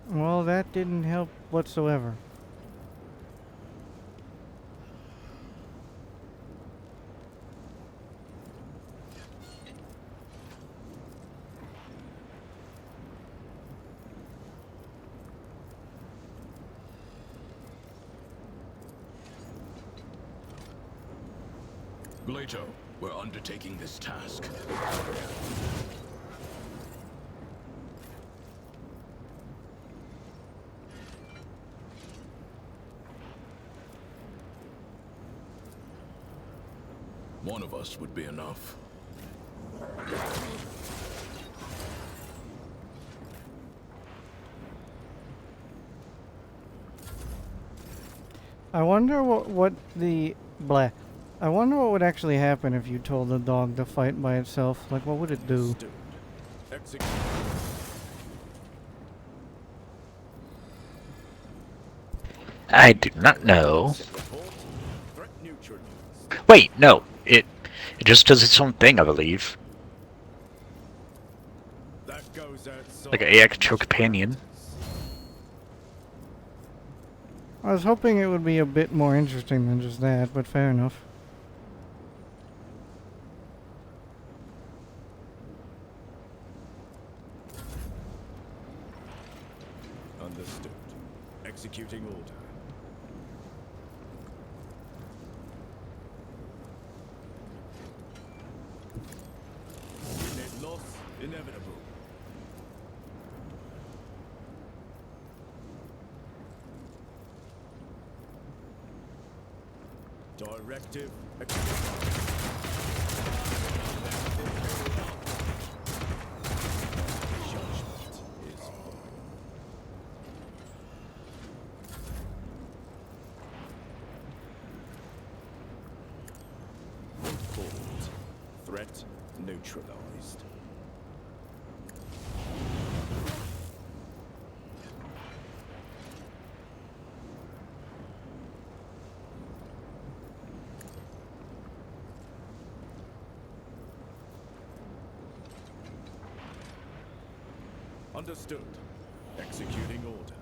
Speaker 2: Well, that didn't help whatsoever.
Speaker 10: Glato, we're undertaking this task. One of us would be enough.
Speaker 2: I wonder what the blah. I wonder what would actually happen if you told the dog to fight by itself. Like, what would it do?
Speaker 11: Understood. Execute.
Speaker 1: I do not know.
Speaker 11: Report. Threat neutralized.
Speaker 1: Wait, no. It just does its own thing, I believe.
Speaker 11: That goes outside.
Speaker 1: Like an AI control companion.
Speaker 2: I was hoping it would be a bit more interesting than just that, but fair enough.
Speaker 11: Understood. Executing order. Unit loss inevitable. Directive judgment is neutralized. Understood. Executing order.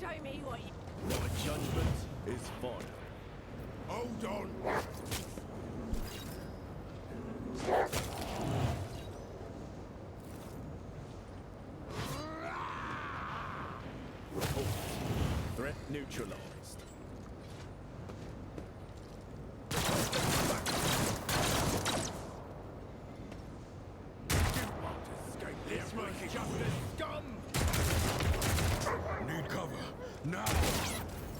Speaker 7: Show me what you...
Speaker 11: My judgment is final.
Speaker 6: Hold on!
Speaker 11: Report. Threat neutralized.
Speaker 6: Need cover. Now!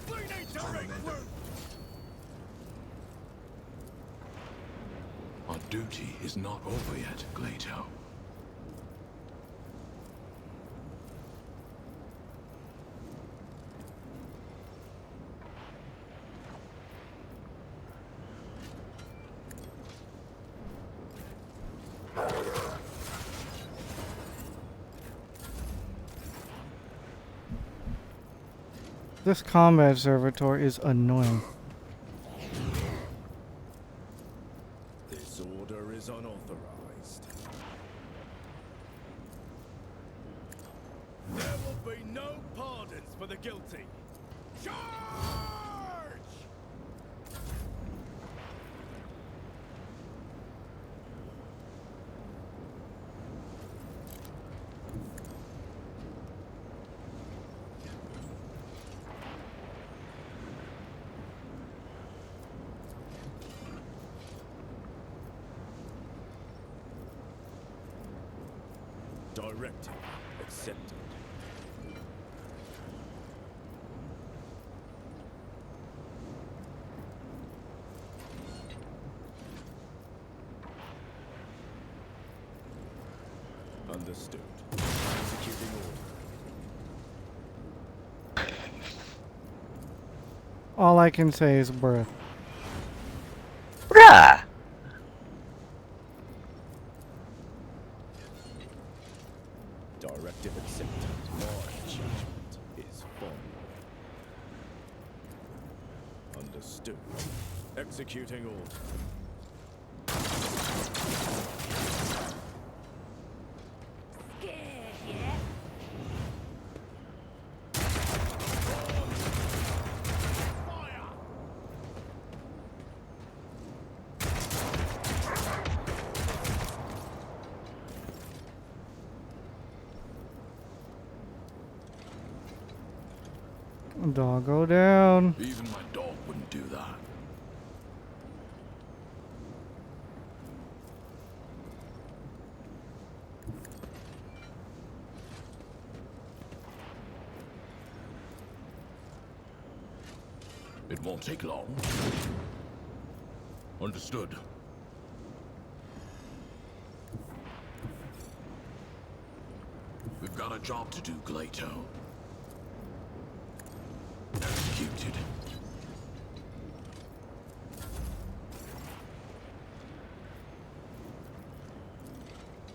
Speaker 11: We need to regroup!
Speaker 10: Our duty is not over yet, Glato.
Speaker 2: This combat servitor is annoying.
Speaker 11: This order is unauthorized. There will be no pardons for the guilty. Charge! Directive accepted. Understood. Executing order.
Speaker 2: All I can say is bruh.
Speaker 1: Bruh!
Speaker 11: Directive accepted. My judgment is final. Understood. Executing order.
Speaker 7: Scared, yeah?
Speaker 11: Fire!
Speaker 2: Doggo down.
Speaker 10: Even my dog wouldn't do that. It won't take long. Understood. We've got a job to do, Glato. Executed.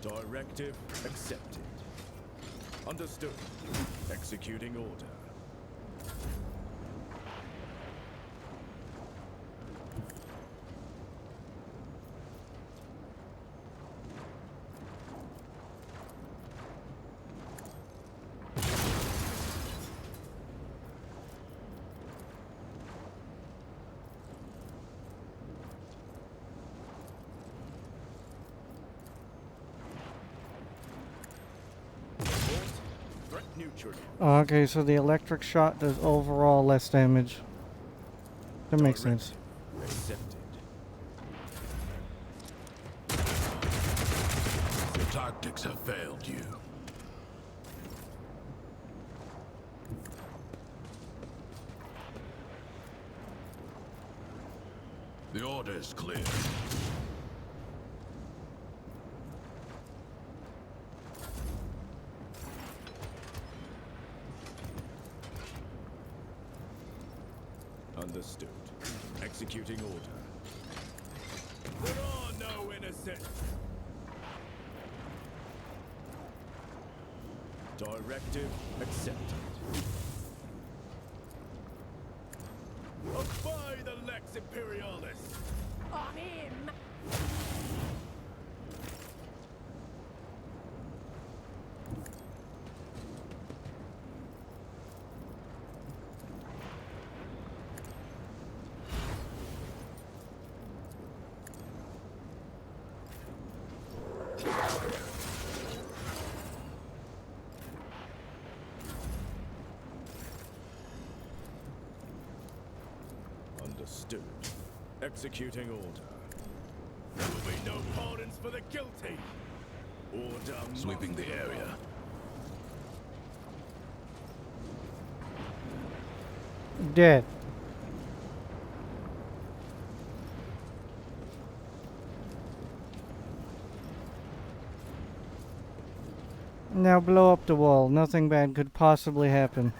Speaker 11: Directive accepted. Understood. Executing order. Threat neutral.
Speaker 2: Okay, so the electric shot does overall less damage. That makes sense.
Speaker 11: Accepted.
Speaker 10: Your tactics have failed you. The order is clear.
Speaker 11: Understood. Executing order. There are no innocents! Directive accepted. Apply the Lex Imperialis!
Speaker 7: On him!
Speaker 11: Understood. Executing order. There will be no pardons for the guilty! Order
Speaker 10: Sweeping the area.
Speaker 2: Dead. Now blow up the wall. Nothing bad could possibly happen.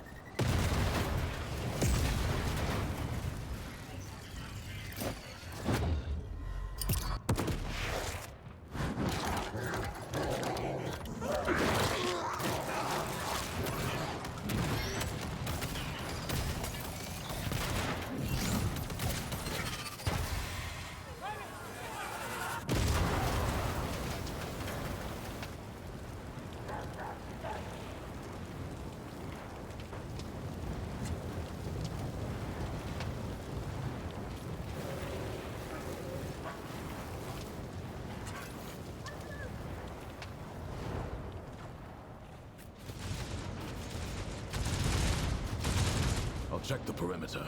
Speaker 10: I'll check the perimeter.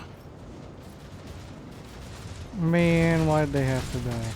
Speaker 2: Man, why'd they have to die?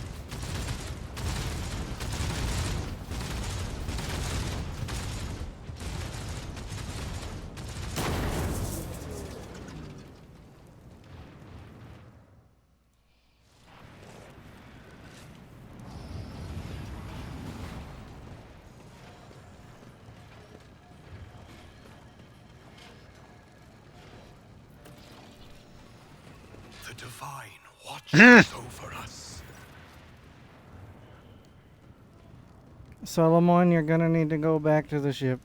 Speaker 6: The Divine watches over us.
Speaker 2: Solomon, you're gonna need to go back to the ship.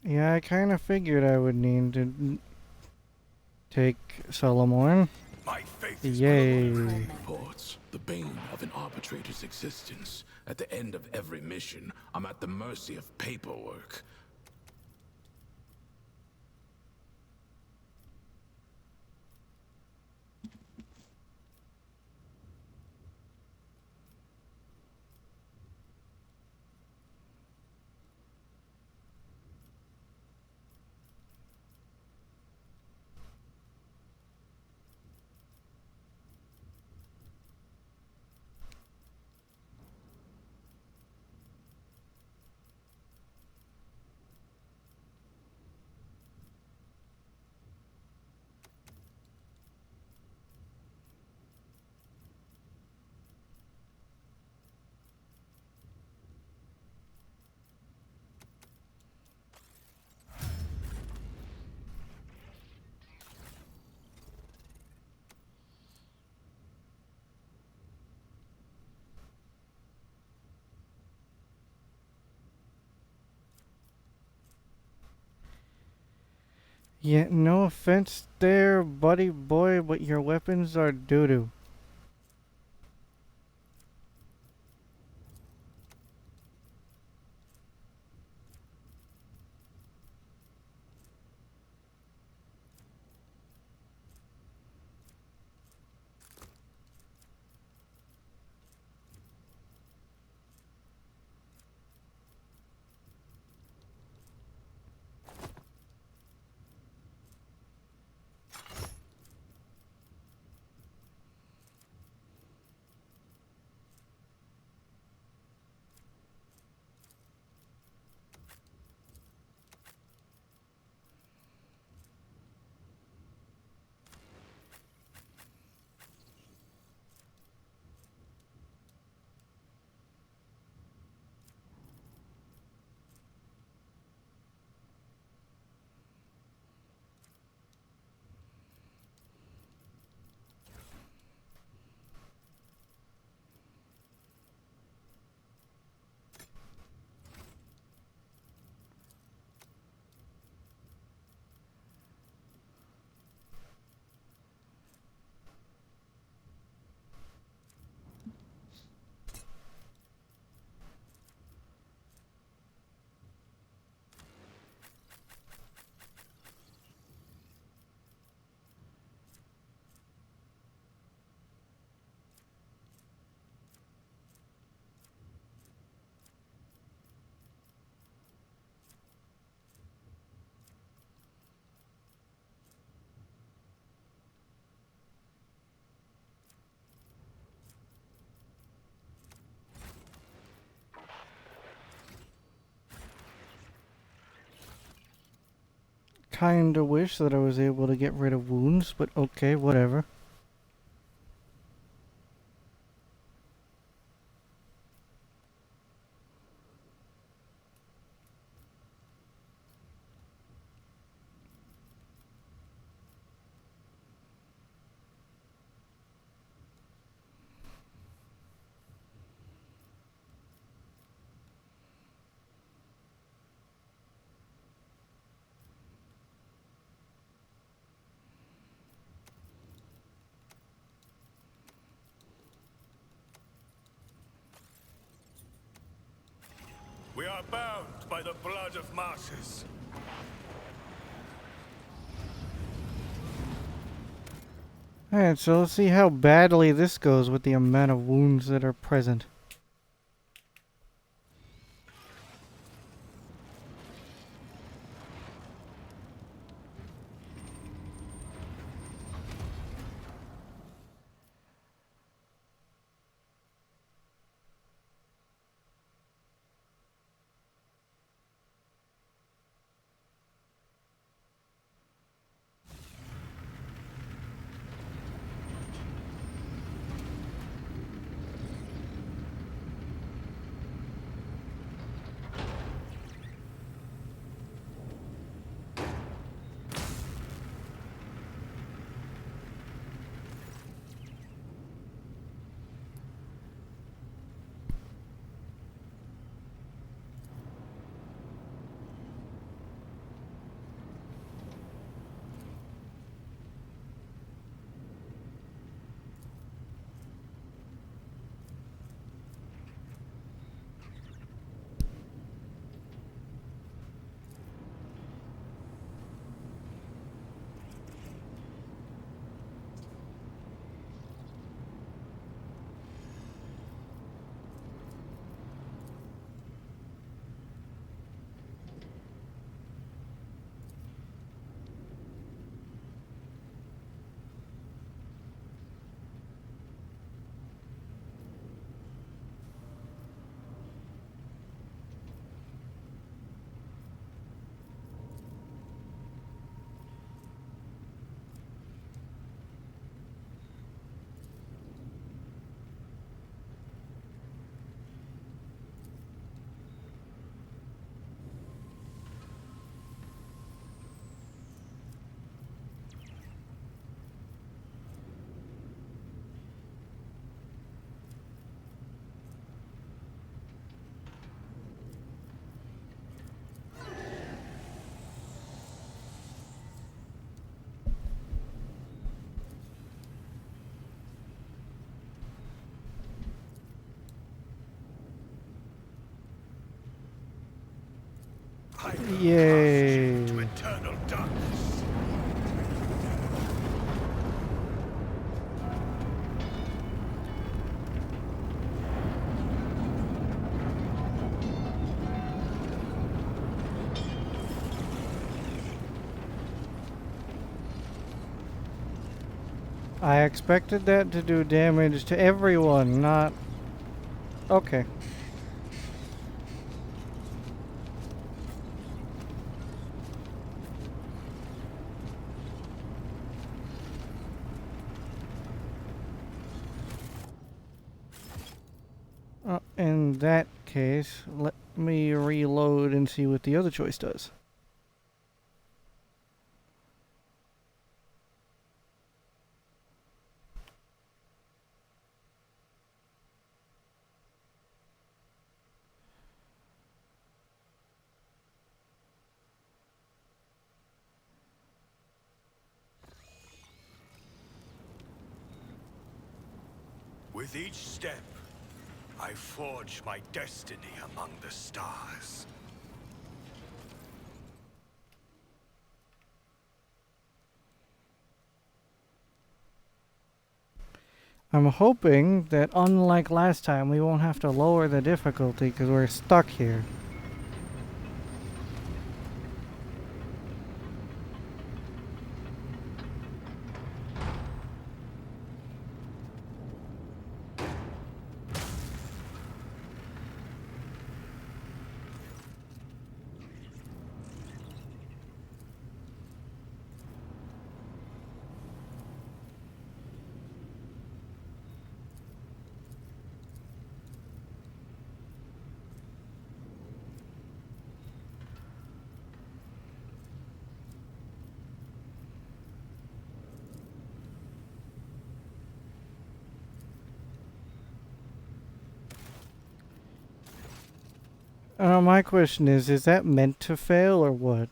Speaker 2: Yeah, I kind of figured I would need to take Solomon.
Speaker 6: My faith is
Speaker 2: Yay.
Speaker 10: Reports. The bane of an arbitrator's existence. At the end of every mission, I'm at the mercy of paperwork.
Speaker 2: Yeah, no offense there, buddy boy, but your weapons are doo-doo. Kinda wish that I was able to get rid of wounds, but okay, whatever.
Speaker 6: We are bound by the blood of martyrs.
Speaker 2: Alright, so let's see how badly this goes with the amount of wounds that are present. Yay.
Speaker 6: to eternal darkness.
Speaker 2: I expected that to do damage to everyone, not... Okay. In that case, let me reload and see what the other choice does.
Speaker 6: With each step, I forge my destiny among the stars.
Speaker 2: I'm hoping that unlike last time, we won't have to lower the difficulty because we're stuck here. My question is that meant to fail or what?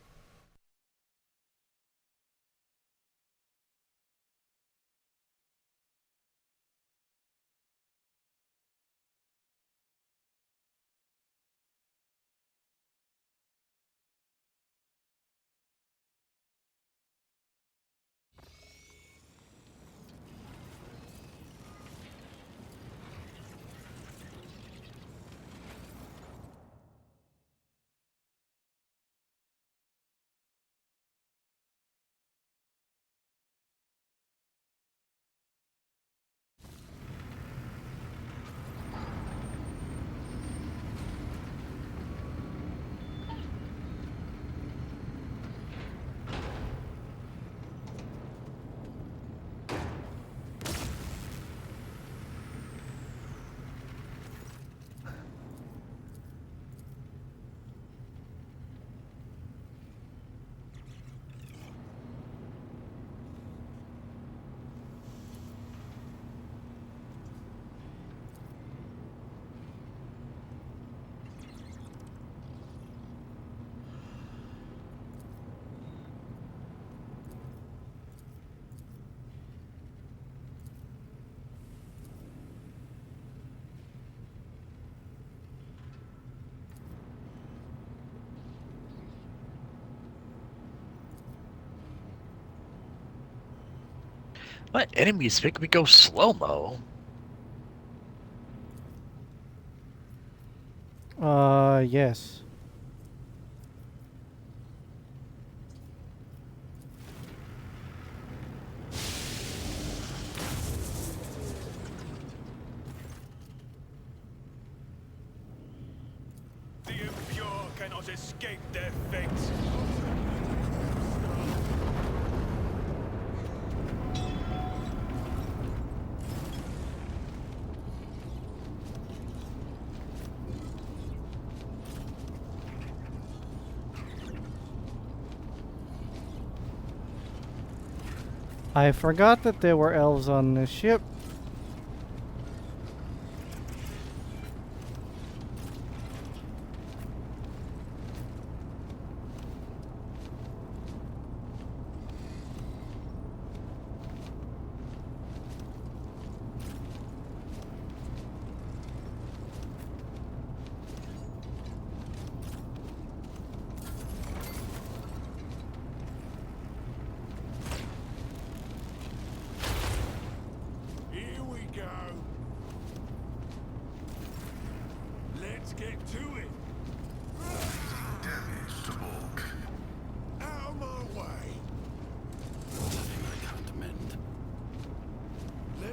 Speaker 1: My enemies make me go slow-mo.
Speaker 2: Yes.
Speaker 6: The impure cannot escape their fate.
Speaker 2: I forgot that there were elves on this ship.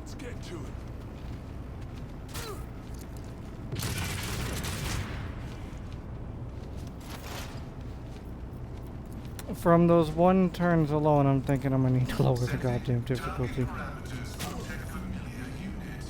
Speaker 6: Let's get to it.
Speaker 2: From those one turns alone, I'm thinking I'm gonna need to lower the goddamn difficulty.
Speaker 8: Parameters to check familiar unit.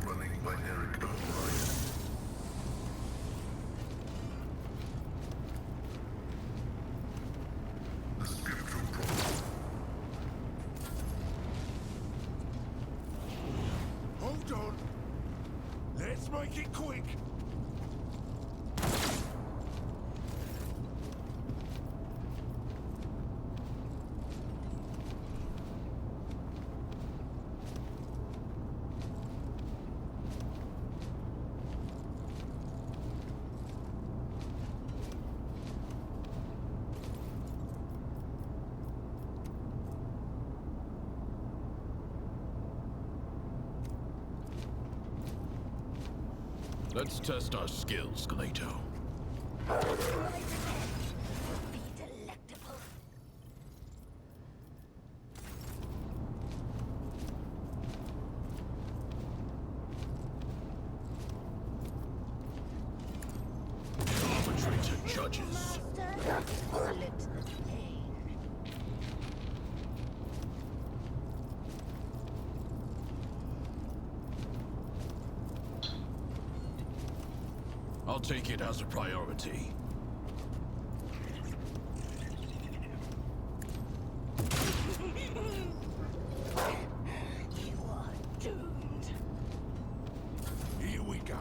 Speaker 8: Running binary override. The scriptural problem.
Speaker 6: Hold on. Let's make it quick.
Speaker 10: Let's test our skills, Galato.
Speaker 5: Be delectable.
Speaker 10: Arbitrator judges.
Speaker 5: Let the pain.
Speaker 10: I'll take it as a priority.
Speaker 5: You are doomed.
Speaker 6: Here we go.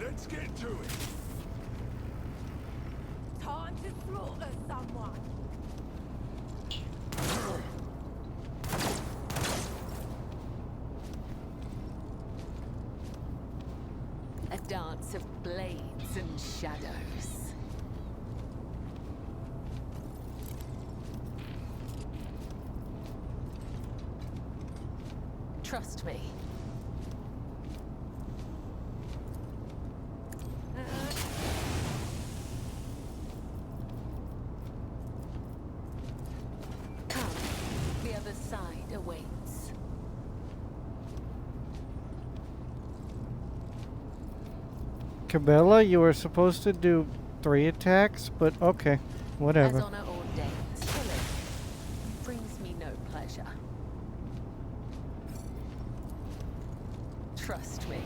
Speaker 6: Let's get to it.
Speaker 7: Time to slaughter someone.
Speaker 5: A dance of blades and shadows. Trust me. Come, the other side awaits.
Speaker 2: Cabela, you were supposed to do 3 attacks, but okay, whatever.
Speaker 5: As honor ordains, killing brings me no pleasure. Trust me.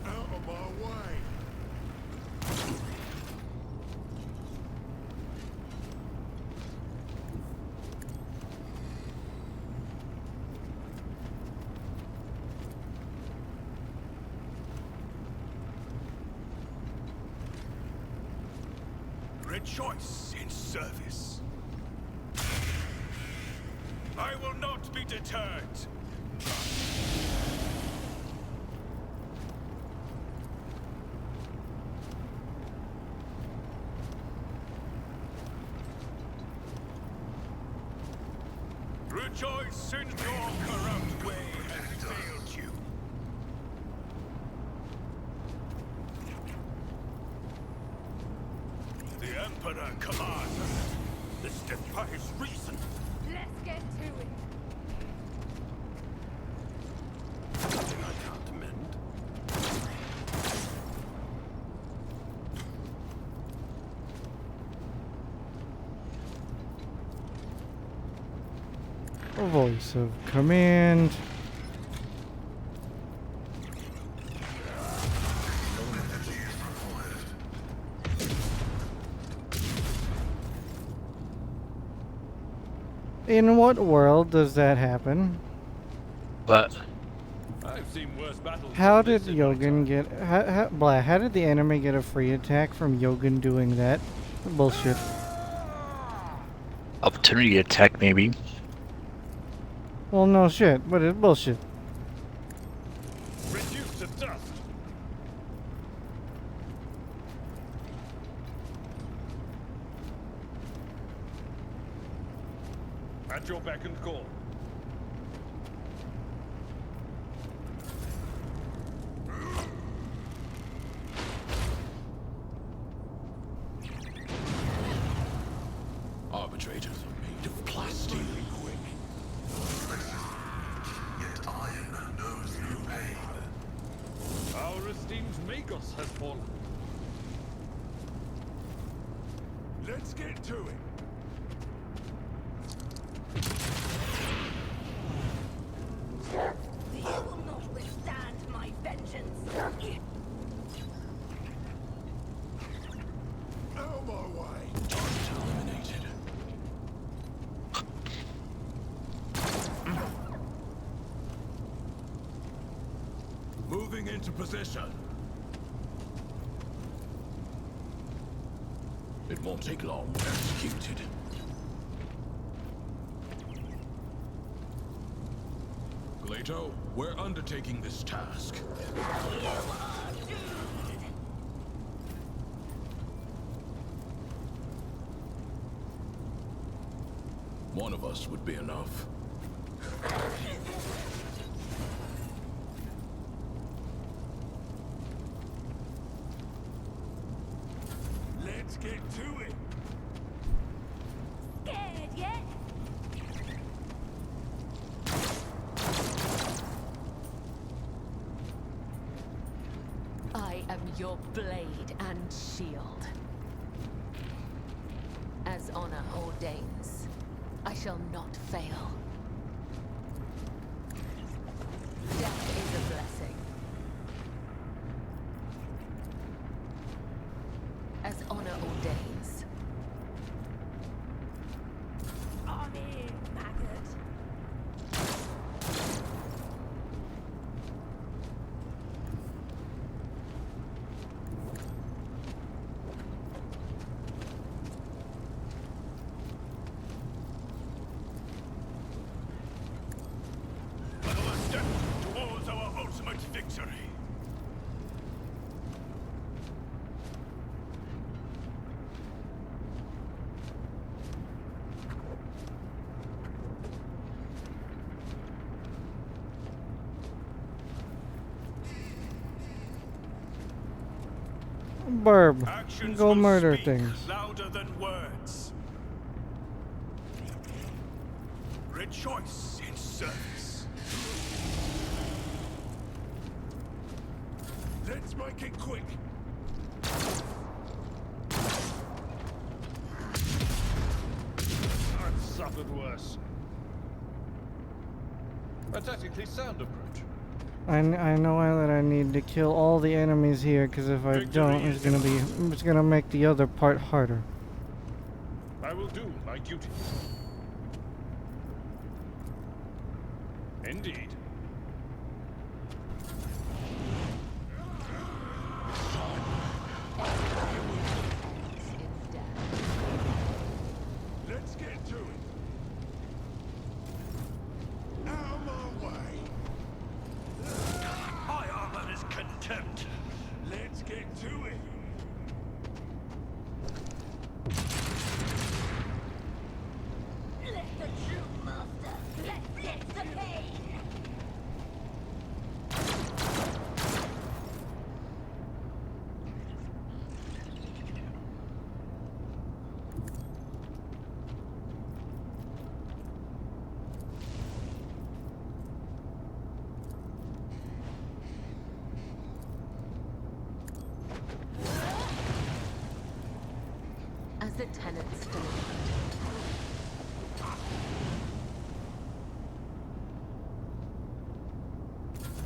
Speaker 6: Out of my way. Rejoice in service. I will not be deterred. Rejoice in your corrupt way has failed you. The Emperor commands. This defies reason.
Speaker 7: Let's get to it.
Speaker 4: Something I can't amend.
Speaker 2: A voice of command. In what world does that happen?
Speaker 1: But
Speaker 11: I've seen worse battles.
Speaker 2: How
Speaker 11: than
Speaker 2: did
Speaker 11: this in my
Speaker 2: Yogan get... How did the enemy get a free attack from Yogan doing that? Bullshit.
Speaker 1: opportunity attack, maybe.
Speaker 2: Well, no shit, but it's bullshit.
Speaker 11: Reduced to dust.
Speaker 3: At your beck and call.
Speaker 10: Arbitrators are made of plastic.
Speaker 8: Yet iron knows no pain.
Speaker 3: Our esteemed Magos has fallen.
Speaker 6: Let's get to it.
Speaker 5: You will not withstand my vengeance.
Speaker 6: Out of my way.
Speaker 10: Target eliminated.
Speaker 6: Moving into position.
Speaker 10: It won't take long. Executed.
Speaker 3: Glato, we're undertaking this task.
Speaker 10: One of us would be enough.
Speaker 6: Let's get to it.
Speaker 5: Scared yet? I am your blade and shield. As honor ordains, I shall not fail. Death is a blessing. As honor ordains. On in, maggot.
Speaker 6: Another step towards our ultimate victory.
Speaker 2: Burb.
Speaker 6: Actions
Speaker 2: Go
Speaker 6: will
Speaker 2: murder
Speaker 6: speak
Speaker 2: things.
Speaker 6: louder than words. Rejoice in service. Let's make it quick.
Speaker 3: I've suffered worse. A tactically sound approach.
Speaker 2: I know that I need to kill all the enemies here, because if I don't, it's gonna make the other part harder.
Speaker 3: I will do my duty. Indeed.
Speaker 6: Let's get to it. Out of my way. My armor is contempt. Let's get to it.
Speaker 5: Let the true master, let's get the pain! As the tenants demand.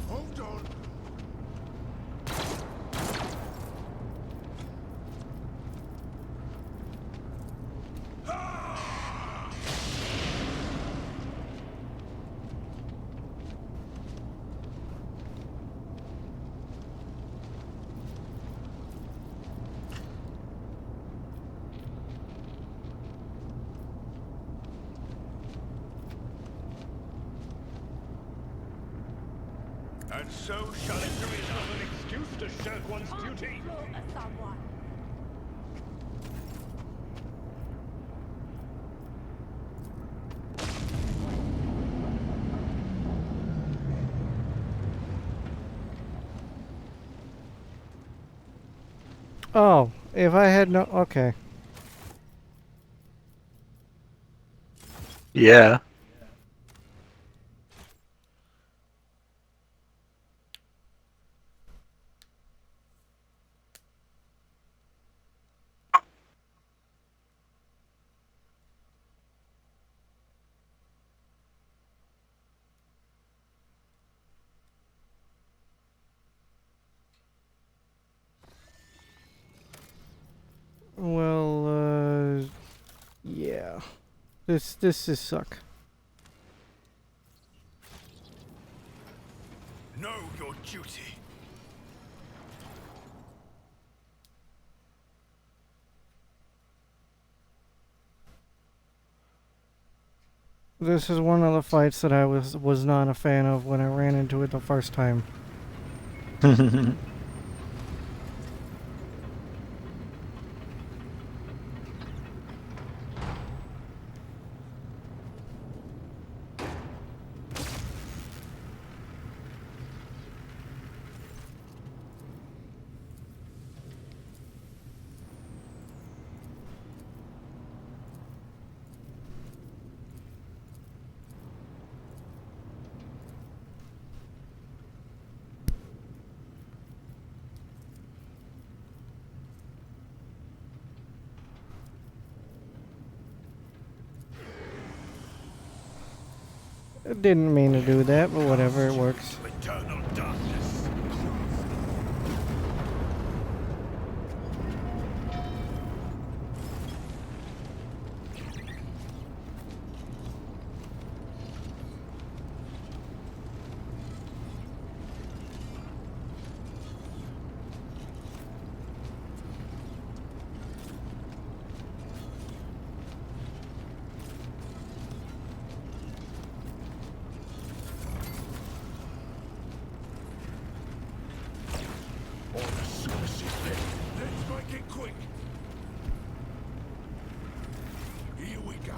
Speaker 6: Hold on. And so shall it be.
Speaker 3: An excuse to shirk one's duty.
Speaker 5: Someone.
Speaker 2: Oh, if I had no... Okay.
Speaker 1: Yeah.
Speaker 2: Well, yeah. This is suck.
Speaker 6: Know your duty.
Speaker 2: This is one of the fights that I was not a fan of when I ran into it the first time. I didn't mean to do that, but whatever, it works.
Speaker 6: Eternal darkness. Let's make it quick. Here we go.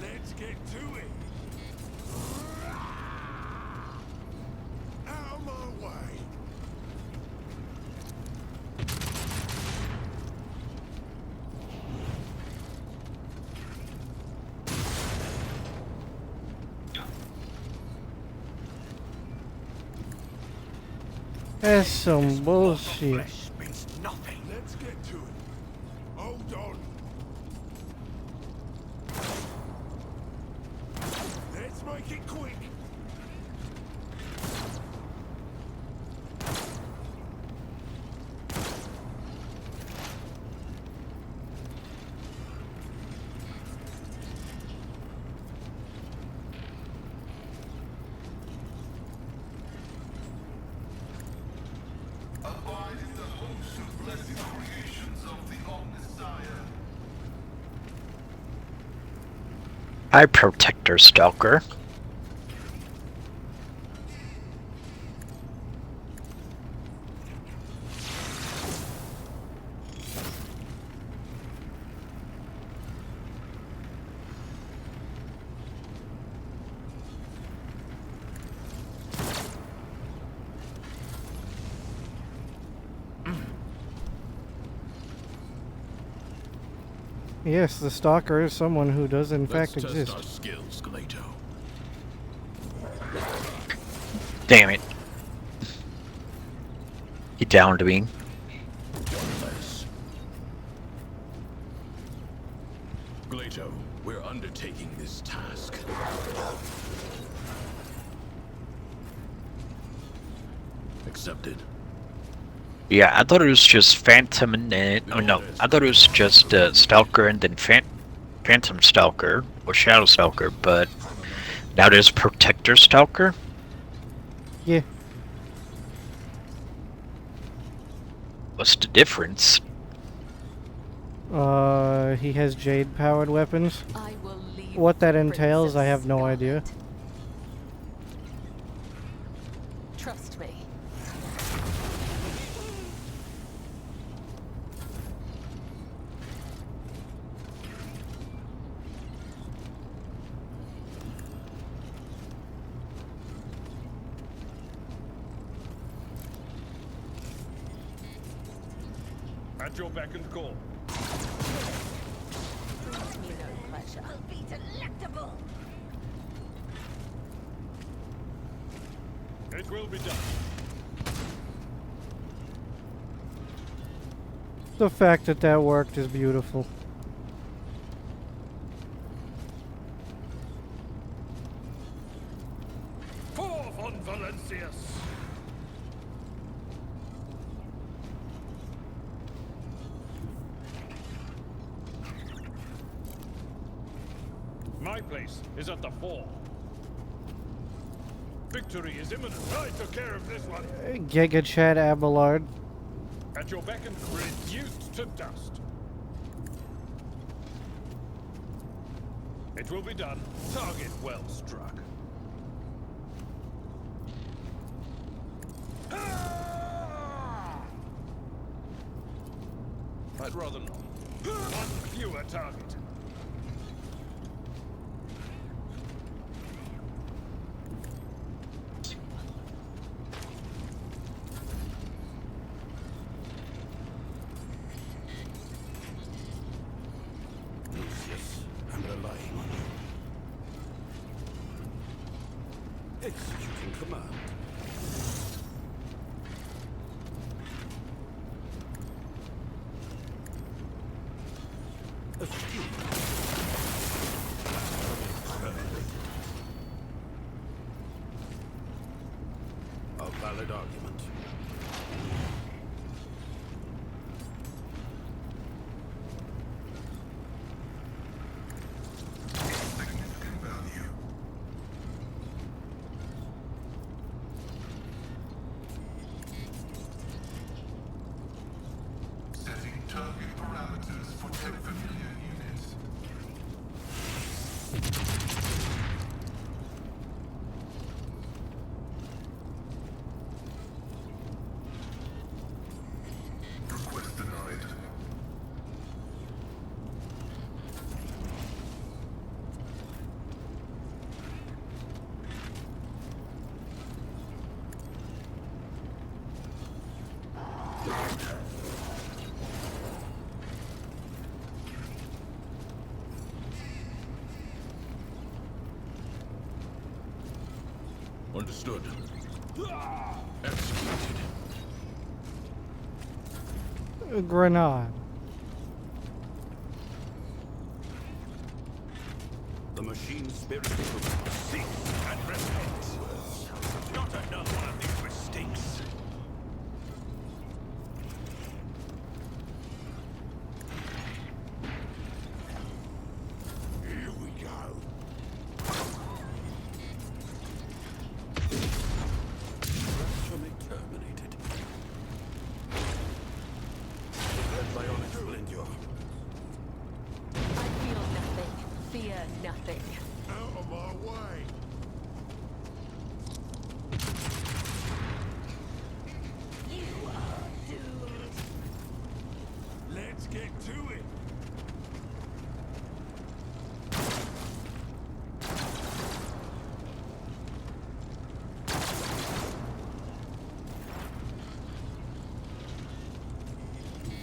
Speaker 6: Let's get to it. Out of my way.
Speaker 2: That's some bullshit.
Speaker 6: Flesh means nothing. Let's get to it. Hold on. Let's make it quick.
Speaker 8: Abide in the host of blessed creations of the Omnissiah.
Speaker 1: Hi, Protector Stalker.
Speaker 2: Yes, the Stalker is someone who does in
Speaker 10: Let's
Speaker 2: fact
Speaker 10: test
Speaker 2: exist.
Speaker 10: our skills, Galato.
Speaker 1: Damn it. He downed me.
Speaker 10: Less. Galato, we're undertaking this task. Accepted.
Speaker 1: Yeah, I thought it was just Phantom and then... Oh no, I thought it was just Stalker and then Phantom Stalker, or Shadow Stalker, but now there's Protector Stalker?
Speaker 2: Yeah.
Speaker 1: What's the difference?
Speaker 2: He has jade-powered weapons.
Speaker 5: I will leave
Speaker 2: What that
Speaker 5: the
Speaker 2: entails, I
Speaker 5: Princess
Speaker 2: have no idea.
Speaker 5: Scarlet. Trust me.
Speaker 3: At your beck and call.
Speaker 5: Brings me no pleasure.
Speaker 7: Will be delectable.
Speaker 3: It will be done.
Speaker 2: The fact that that worked is beautiful.
Speaker 3: Forth on Valencius! My place is at the fore. Victory is imminent. I took care of this one.
Speaker 2: Giga Chad Abelard.
Speaker 3: At your beck and call, reduced to dust. It will be done. Target well struck. Ah! I'd rather not. One fewer target.
Speaker 4: Lucius, I'm relying on you. Executing command. Astute. A valid argument.
Speaker 8: Significant value. Setting target parameters for tech familiar units. Request denied.
Speaker 10: Understood. Executed.
Speaker 2: Grenade.
Speaker 4: The machine spirit will
Speaker 6: Seek and repent. Not another one of these mistakes. Here we go.
Speaker 4: Rapture terminated. The bionics will endure.
Speaker 5: I feel nothing. Fear nothing.
Speaker 6: Out of my way.
Speaker 7: You are doomed.
Speaker 6: Let's get to it.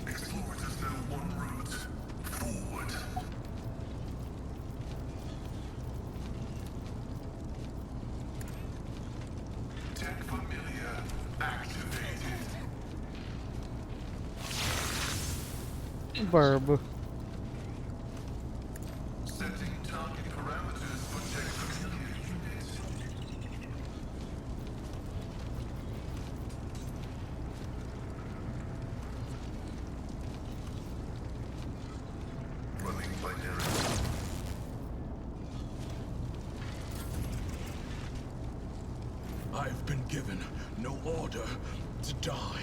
Speaker 8: Explorers know one route. Forward. Tech familiar activated.
Speaker 2: Burb.
Speaker 8: Setting target parameters for tech familiar units. Running binary.
Speaker 10: I've been given no order to die.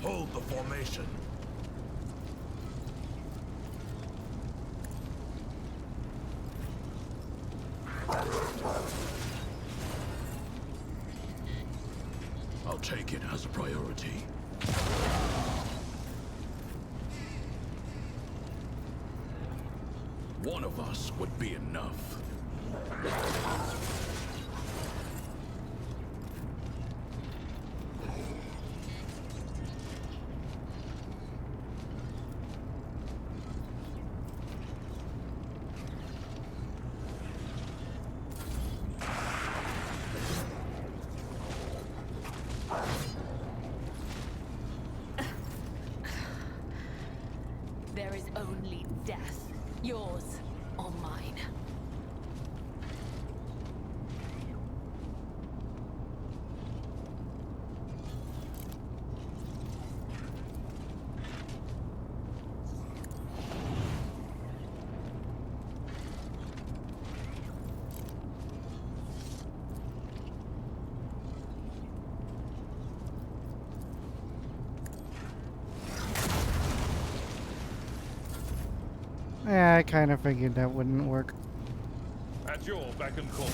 Speaker 10: Hold the formation. I'll take it as a priority. One of us would be enough.
Speaker 5: Yours or mine.
Speaker 2: Yeah, I kind of figured that wouldn't work.
Speaker 3: At your beck and call.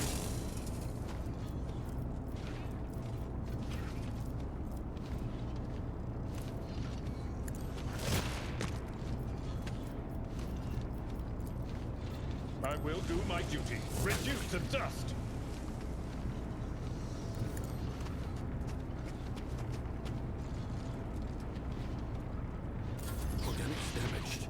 Speaker 3: I will do my duty. Reduce to dust.
Speaker 4: Organics damaged.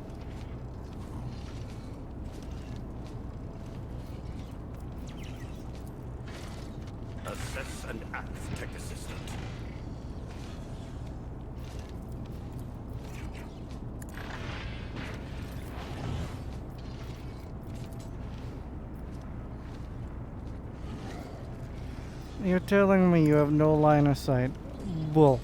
Speaker 4: Assess and act, tech assistant.
Speaker 2: You're telling me you have no line of sight? Bull.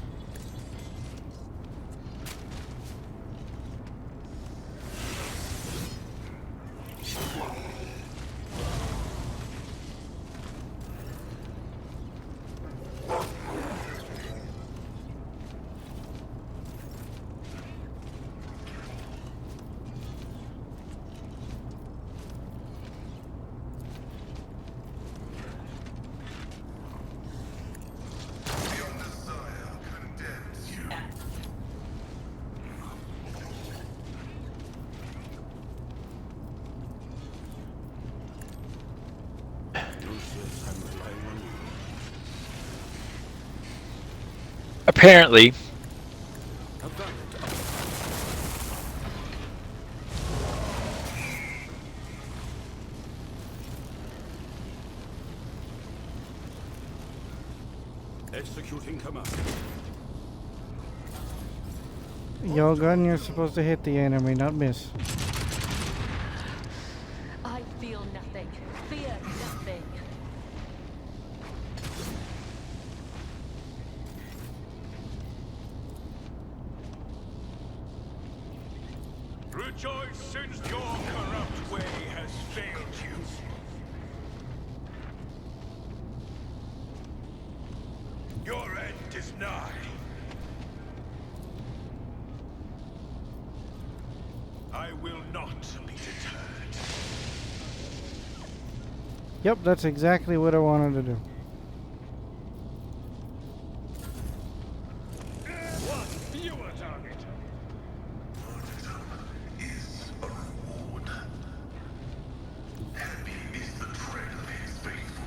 Speaker 1: Apparently,
Speaker 4: Executing command.
Speaker 2: Yo, gun, you're supposed to hit the enemy, not miss.
Speaker 5: I feel nothing. Fear nothing.
Speaker 6: Rejoice since your corrupt way has failed you. Your end is nigh. I will not be deterred.
Speaker 2: Yep, that's exactly what I wanted to do.
Speaker 6: One fewer target.
Speaker 8: Is a reward. Happy is the tread of his faithful.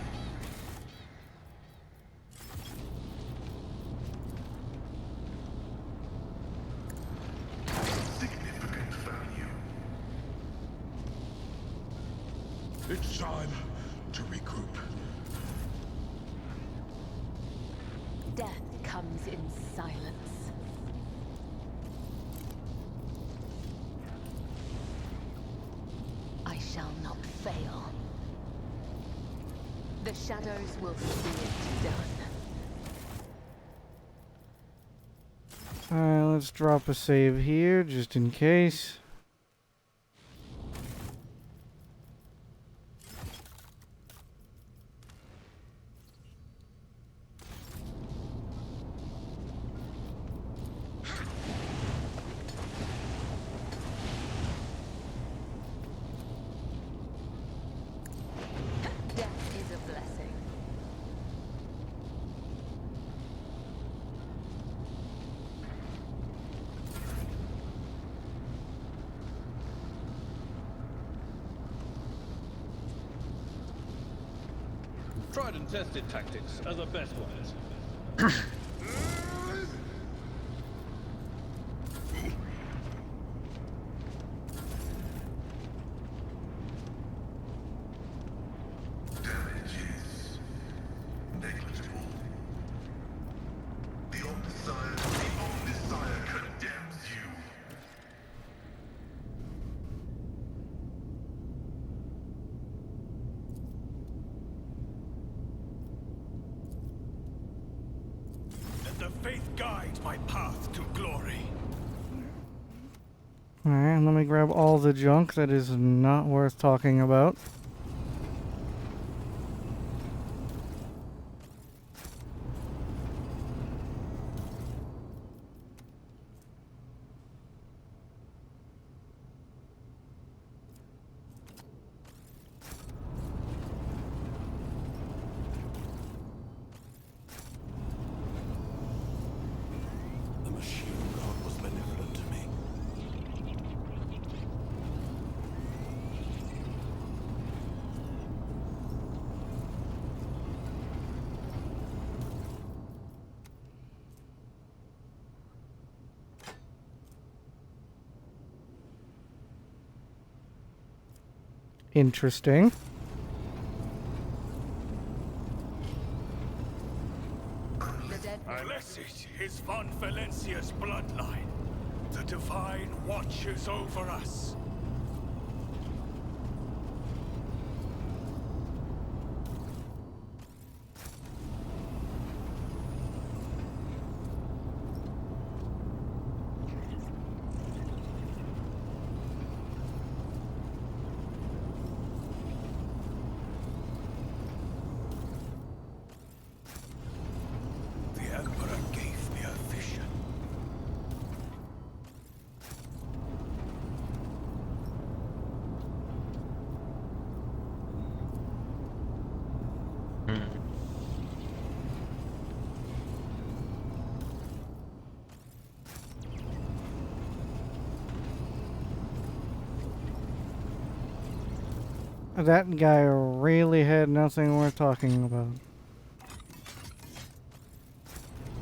Speaker 8: Significant value.
Speaker 6: It's time to regroup.
Speaker 5: Death comes in silence. I shall not fail. The shadows will see it done.
Speaker 2: Alright, let's drop a save here, just in case.
Speaker 5: Death is a blessing.
Speaker 3: Tried and tested tactics are the best ones.
Speaker 8: Damage is negligible. The Omnissiah condemns you.
Speaker 6: guide my path to glory.
Speaker 2: Alright, let me grab all the junk that is not worth talking about.
Speaker 4: The machine god was benevolent to me.
Speaker 2: Interesting.
Speaker 6: Blessed is Von Valencia's bloodline. The Divine watches over us. The Emperor gave me a vision.
Speaker 2: That guy really had nothing worth talking about.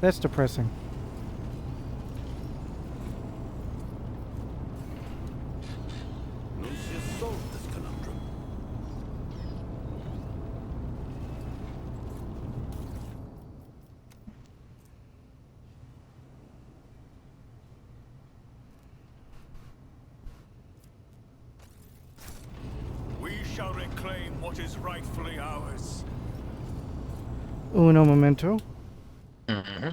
Speaker 2: That's depressing.
Speaker 4: Lucius solved this conundrum.
Speaker 6: We shall reclaim what is rightfully ours.
Speaker 2: Uno momento.
Speaker 1: Mm-hmm.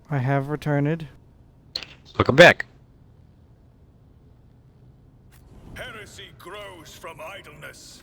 Speaker 2: I have returned.
Speaker 1: Welcome back.
Speaker 6: Heresy grows from idleness.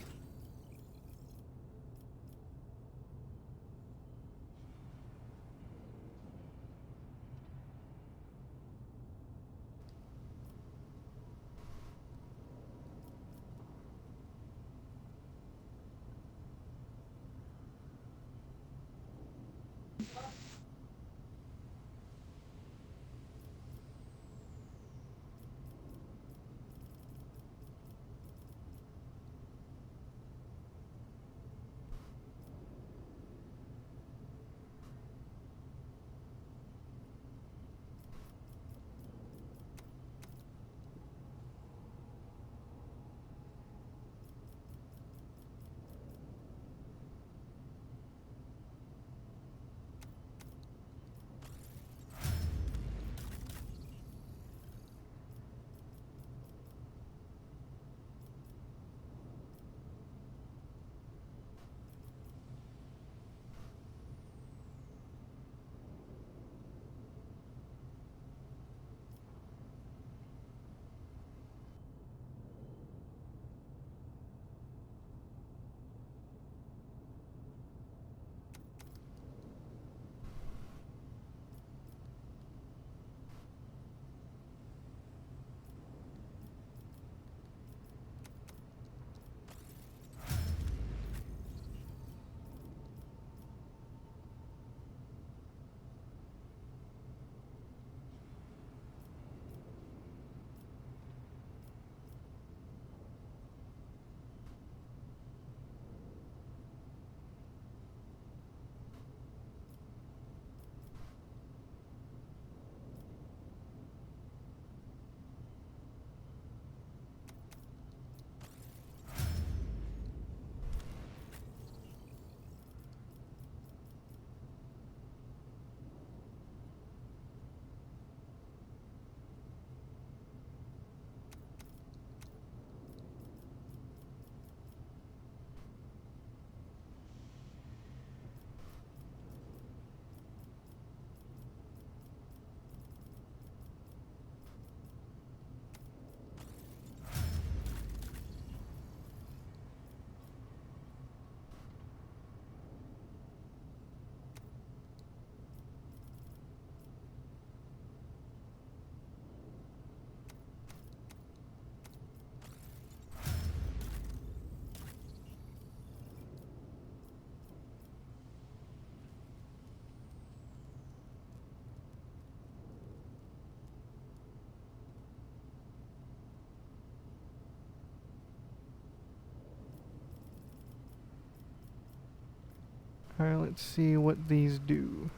Speaker 2: Alright, let's see what these do.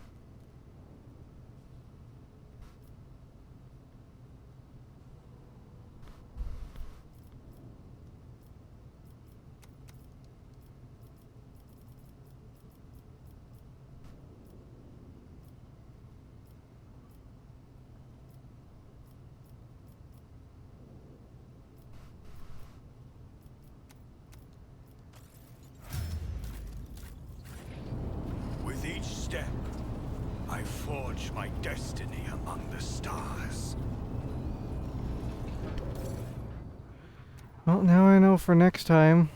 Speaker 6: With each step, I forge my destiny among the stars.
Speaker 2: Well, now I know for next time.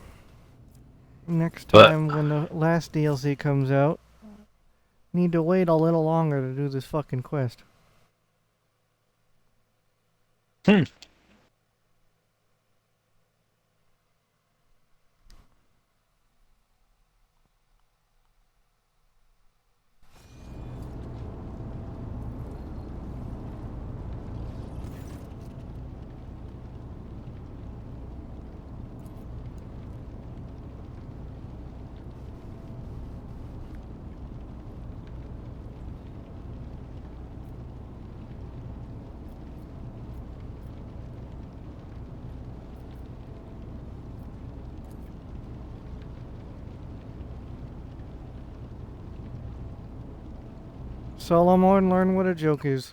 Speaker 2: Next
Speaker 1: But
Speaker 2: time when the last DLC comes out, need to wait a little longer to do this fucking quest.
Speaker 1: hmm.
Speaker 2: Solomon, learn what a joke is.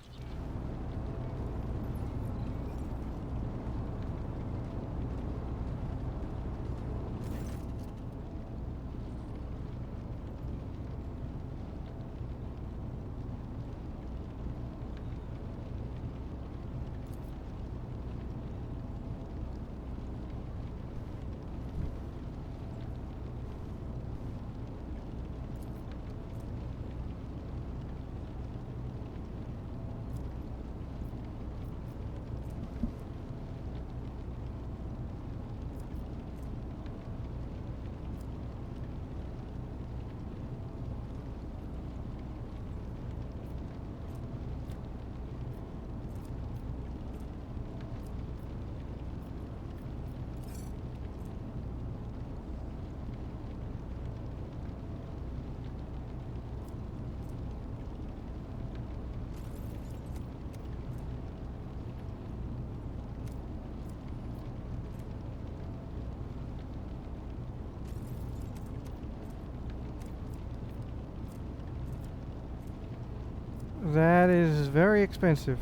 Speaker 2: That is very expensive.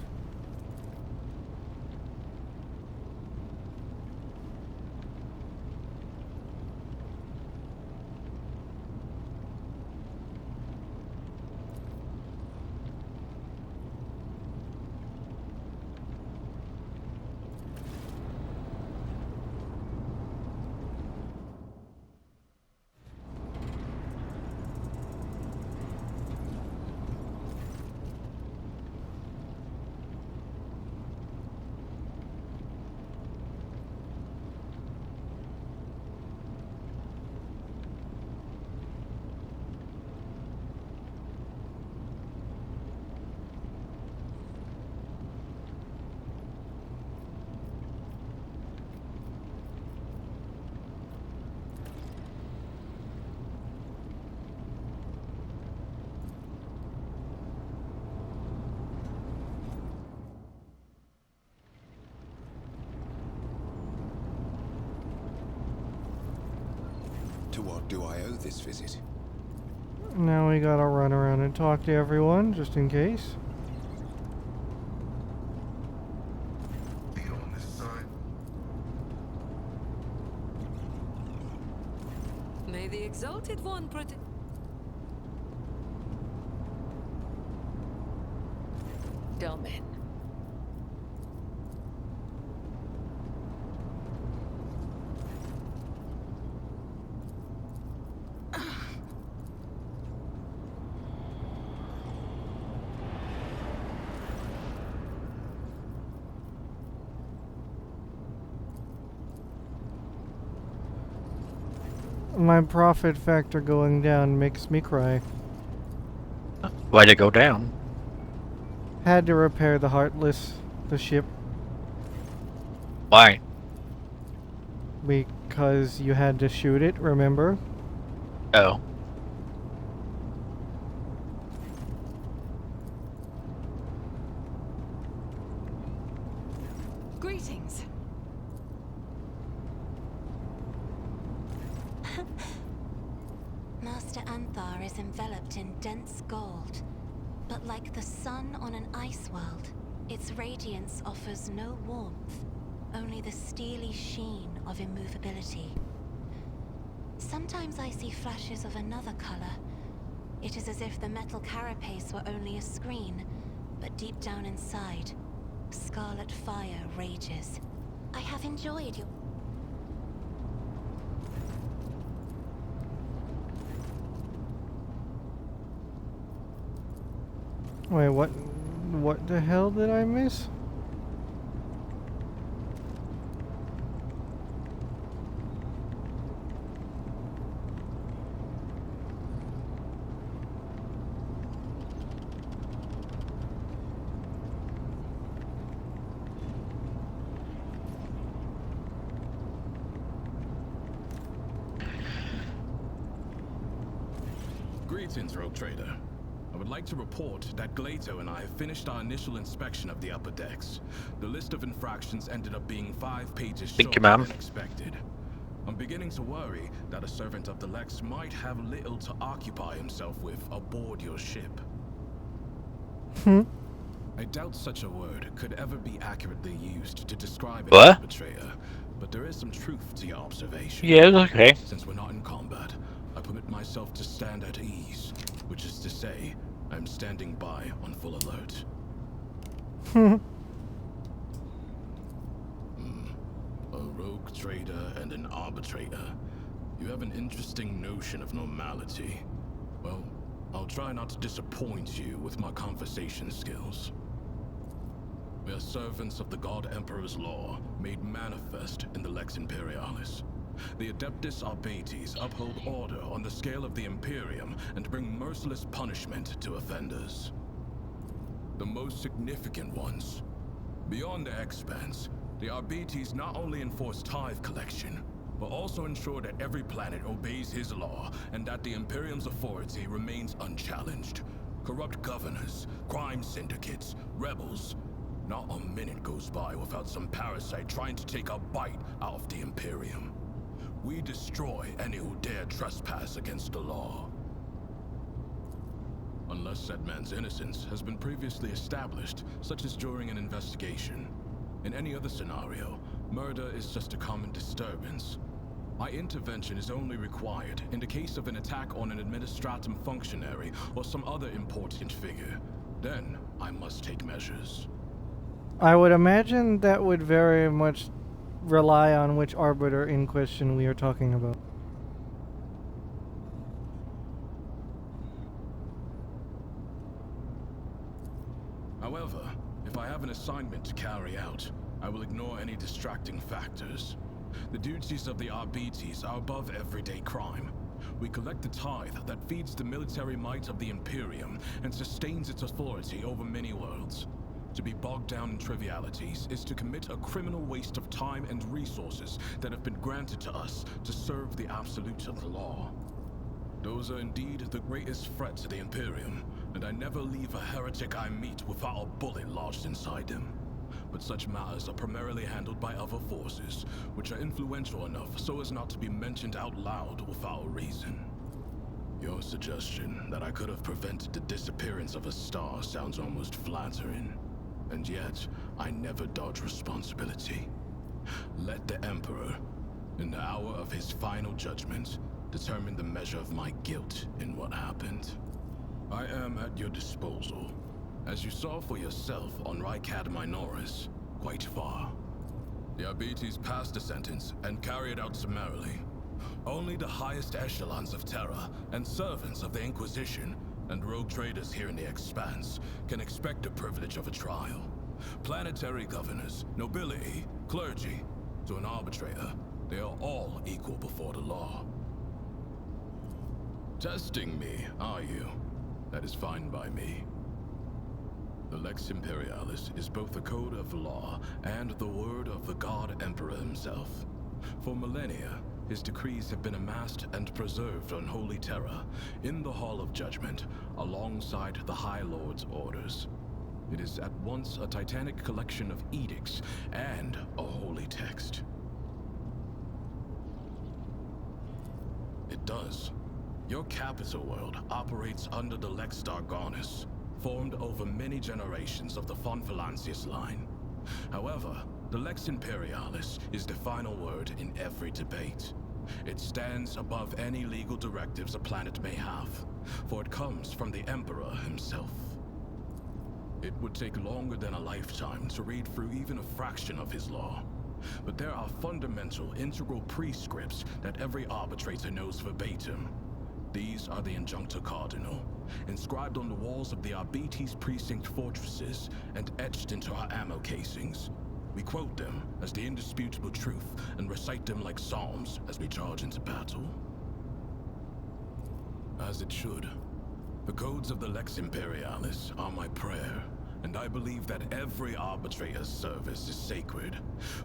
Speaker 12: To what do I owe this visit?
Speaker 2: Now we gotta run around and talk to everyone, just in case.
Speaker 8: Be on this side.
Speaker 9: May the Exalted One protect.
Speaker 5: Domin.
Speaker 2: My profit factor going down makes me cry.
Speaker 1: Why'd it go down?
Speaker 2: Had to repair the Heartless, the ship,
Speaker 1: Why?
Speaker 2: because you had to shoot it, remember?
Speaker 1: Oh.
Speaker 9: Greetings.
Speaker 13: Master Anthar is enveloped in dense gold, but like the sun on an ice world, its radiance offers no warmth, only the steely sheen of immovability. Sometimes I see flashes of another color. It is as if the metal carapace were only a screen, but deep down inside, scarlet fire rages. I have enjoyed your...
Speaker 2: Wait, what? What the hell did I miss?
Speaker 10: Greetings, Rogue Trader. I would like to report that Glato and I have finished our initial inspection of the upper decks. The list of infractions ended up being 5 pages shorter than expected. I'm beginning to worry that a servant of the Lex might have little to occupy himself with aboard your ship. I doubt such a word could ever be accurately used to describe an arbitrator, but there is some truth to your observation.
Speaker 1: Yeah, okay.
Speaker 10: Since we're not in combat, I permit myself to stand at ease, which is to say, I'm standing by on full alert. A rogue trader and an arbitrator. You have an interesting notion of normality. Well, I'll try not to disappoint you with my conversation skills. We are servants of the God Emperor's law, made manifest in the Lex Imperialis. The Adeptus Arbates uphold order on the scale of the Imperium and bring merciless punishment to offenders. The most significant ones. Beyond their expanse, the Arbates not only enforce tithe collection, but also ensure that every planet obeys his law and that the Imperium's authority remains unchallenged. Corrupt governors, crime syndicates, rebels. Not a minute goes by without some parasite trying to take a bite out of the Imperium. We destroy any who dare trespass against the law. Unless said man's innocence has been previously established, such as during an investigation. In any other scenario, murder is just a common disturbance. My intervention is only required in the case of an attack on an administratum functionary or some other important figure. Then I must take measures.
Speaker 2: I would imagine that would very much rely on which arbiter in question we are talking about.
Speaker 10: However, if I have an assignment to carry out, I will ignore any distracting factors. The duties of the Arbates are above everyday crime. We collect the tithe that feeds the military might of the Imperium and sustains its authority over many worlds. To be bogged down in trivialities is to commit a criminal waste of time and resources that have been granted to us to serve the absolute of the law. Those are indeed the greatest threat to the Imperium, and I never leave a heretic I meet without a bullet lodged inside him. But such matters are primarily handled by other forces, which are influential enough so as not to be mentioned out loud without a reason. Your suggestion that I could have prevented the disappearance of a star sounds almost flattering. And yet, I never dodge responsibility. Let the Emperor, in the hour of his final judgment, determine the measure of my guilt in what happened. I am at your disposal. As you saw for yourself on Rykad Minoris, quite far. The Arbates passed the sentence and carry it out summarily. Only the highest echelons of Terra and servants of the Inquisition and rogue traders here in the Expanse can expect the privilege of a trial. Planetary governors, nobility, clergy, to an arbitrator, they are all equal before the law. Testing me, are you? That is fine by me. The Lex Imperialis is both the code of law and the word of the God Emperor himself. For millennia, his decrees have been amassed and preserved on Holy Terra, in the Hall of Judgment, alongside the High Lord's orders. It is at once a titanic collection of edicts and a holy text. It does. Your capital world operates under the Lex Dargonus, formed over many generations of the Von Valancius line. However, the Lex Imperialis is the final word in every debate. It stands above any legal directives a planet may have, for it comes from the Emperor himself. It would take longer than a lifetime to read through even a fraction of his law, but there are fundamental, integral prescripts that every arbitrator knows verbatim. These are the Injuncta Cardinal, inscribed on the walls of the Arbites precinct fortresses and etched into our ammo casings. We quote them as the indisputable truth and recite them like psalms as we charge into battle. As it should. The codes of the Lex Imperialis are my prayer, and I believe that every arbitrator's service is sacred,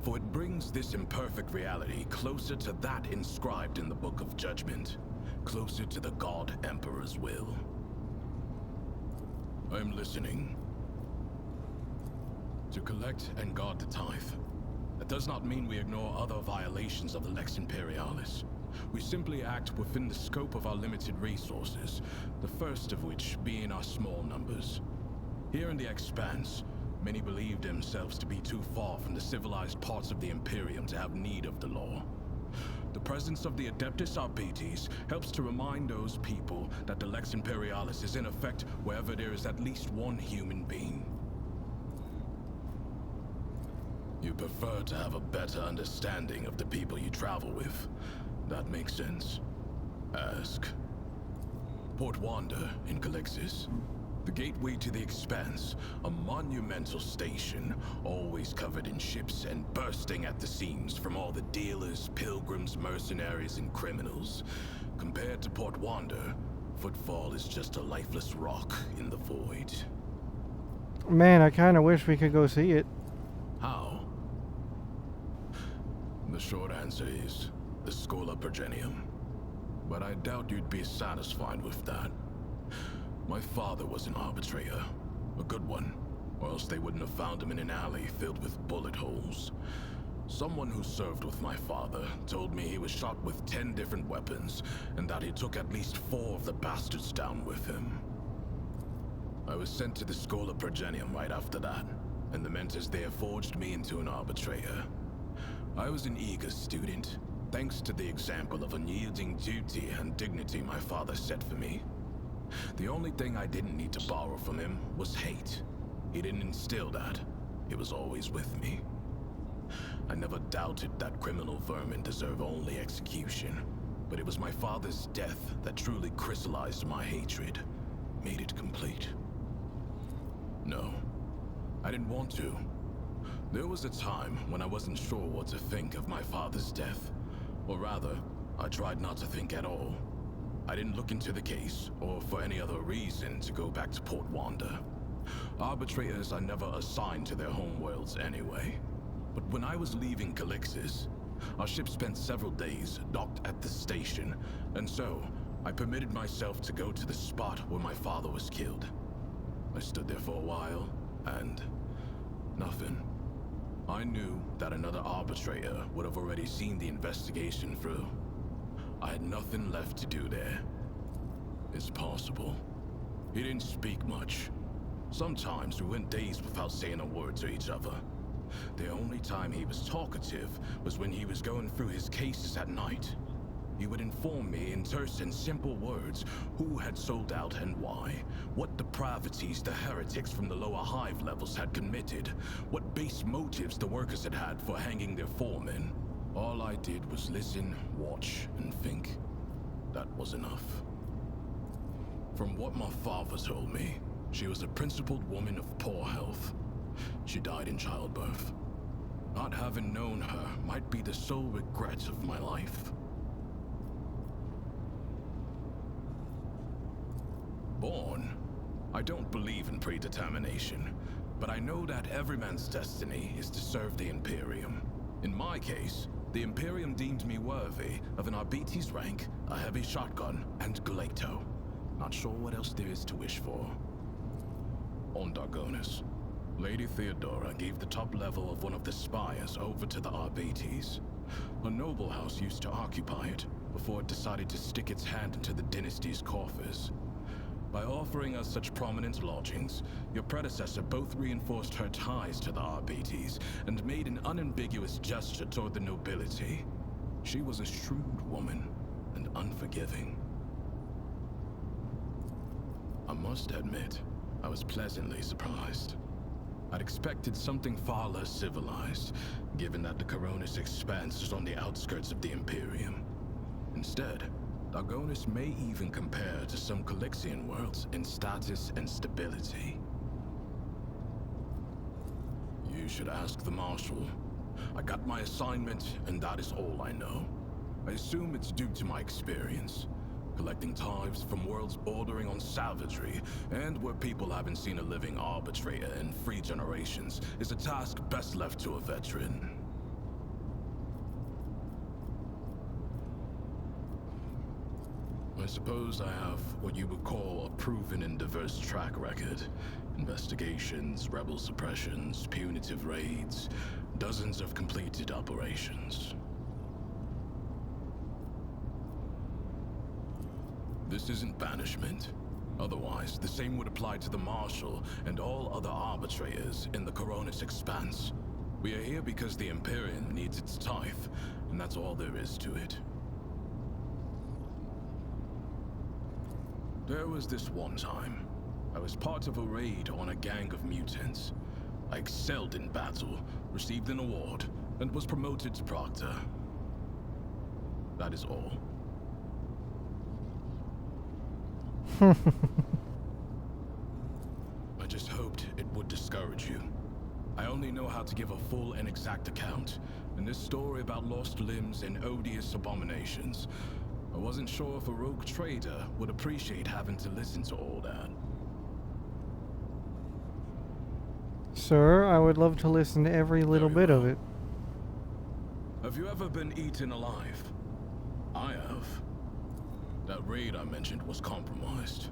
Speaker 10: for it brings this imperfect reality closer to that inscribed in the Book of Judgment, closer to the God Emperor's will. I'm listening. To collect and guard the tithe. That does not mean we ignore other violations of the Lex Imperialis. We simply act within the scope of our limited resources, the first of which being our small numbers. Here in the Expanse, many believe themselves to be too far from the civilized parts of the Imperium to have need of the law. The presence of the Adeptus Arbites helps to remind those people that the Lex Imperialis is in effect wherever there is at least one human being. You prefer to have a better understanding of the people you travel with. That makes sense. Ask. Port Wanda in Calixis. The gateway to the Expanse, a monumental station, always covered in ships and bursting at the seams from all the dealers, pilgrims, mercenaries, and criminals. Compared to Port Wanda, Footfall is just a lifeless rock in the void.
Speaker 2: Man, I kind of wish we could go see it.
Speaker 10: How? The short answer is the Schola Progenium. But I doubt you'd be satisfied with that. My father was an arbitrator, a good one, or else they wouldn't have found him in an alley filled with bullet holes. Someone who served with my father told me he was shot with 10 different weapons, and that he took at least 4 of the bastards down with him. I was sent to the Schola Progenium right after that, and the mentors there forged me into an arbitrator. I was an eager student, thanks to the example of unyielding duty and dignity my father set for me. The only thing I didn't need to borrow from him was hate. He didn't instill that. It was always with me. I never doubted that criminal vermin deserve only execution, but it was my father's death that truly crystallized my hatred, made it complete. No, I didn't want to. There was a time when I wasn't sure what to think of my father's death. Or rather, I tried not to think at all. I didn't look into the case, or for any other reason, to go back to Port Wanda. Arbitrators are never assigned to their homeworlds anyway. But when I was leaving Calixis, our ship spent several days docked at the station, and so I permitted myself to go to the spot where my father was killed. I stood there for a while, and nothing. I knew that another arbitrator would have already seen the investigation through. I had nothing left to do there. It's possible. He didn't speak much. Sometimes we went days without saying a word to each other. The only time he was talkative was when he was going through his cases at night. He would inform me in terse and simple words who had sold out and why, what depravities the heretics from the lower hive levels had committed, what base motives the workers had had for hanging their foremen. All I did was listen, watch, and think. That was enough. From what my father told me, she was a principled woman of poor health. She died in childbirth. Not having known her might be the sole regret of my life. Born, I don't believe in predetermination, but I know that every man's destiny is to serve the Imperium. In my case, the Imperium deemed me worthy of an Arbites rank, a heavy shotgun, and Galato. Not sure what else there is to wish for. on Dargonis. Lady Theodora gave the top level of one of the spires over to the Arbates. A noble house used to occupy it, before it decided to stick its hand into the dynasty's coffers. By offering us such prominent lodgings, your predecessor both reinforced her ties to the Arbates and made an unambiguous gesture toward the nobility. She was a shrewd woman and unforgiving. I must admit, I was pleasantly surprised. I'd expected something far less civilized, given that the Coronis Expanse is on the outskirts of the Imperium. Instead, Dargonis may even compare to some Calixian worlds in status and stability. You should ask the Marshal. I got my assignment, and that is all I know. I assume it's due to my experience. Collecting tithes from worlds bordering on savagery, and where people haven't seen a living arbitrator in 3 generations, is a task best left to a veteran. I suppose I have what you would call a proven and diverse track record. Investigations, rebel suppressions, punitive raids, dozens of completed operations. This isn't banishment. Otherwise, the same would apply to the Marshal and all other arbitrators in the Coronis Expanse. We are here because the Imperium needs its tithe, and that's all there is to it. There was this one time. I was part of a raid on a gang of mutants. I excelled in battle, received an award, and was promoted to Proctor. That is all. I just hoped it would discourage you. I only know how to give a full and exact account, and this story about lost limbs and odious abominations, I wasn't sure if a rogue trader would appreciate having to listen to all that.
Speaker 2: Sir, I would love to listen to every little bit of it.
Speaker 10: Have you ever been eaten alive? I have. That raid I mentioned was compromised.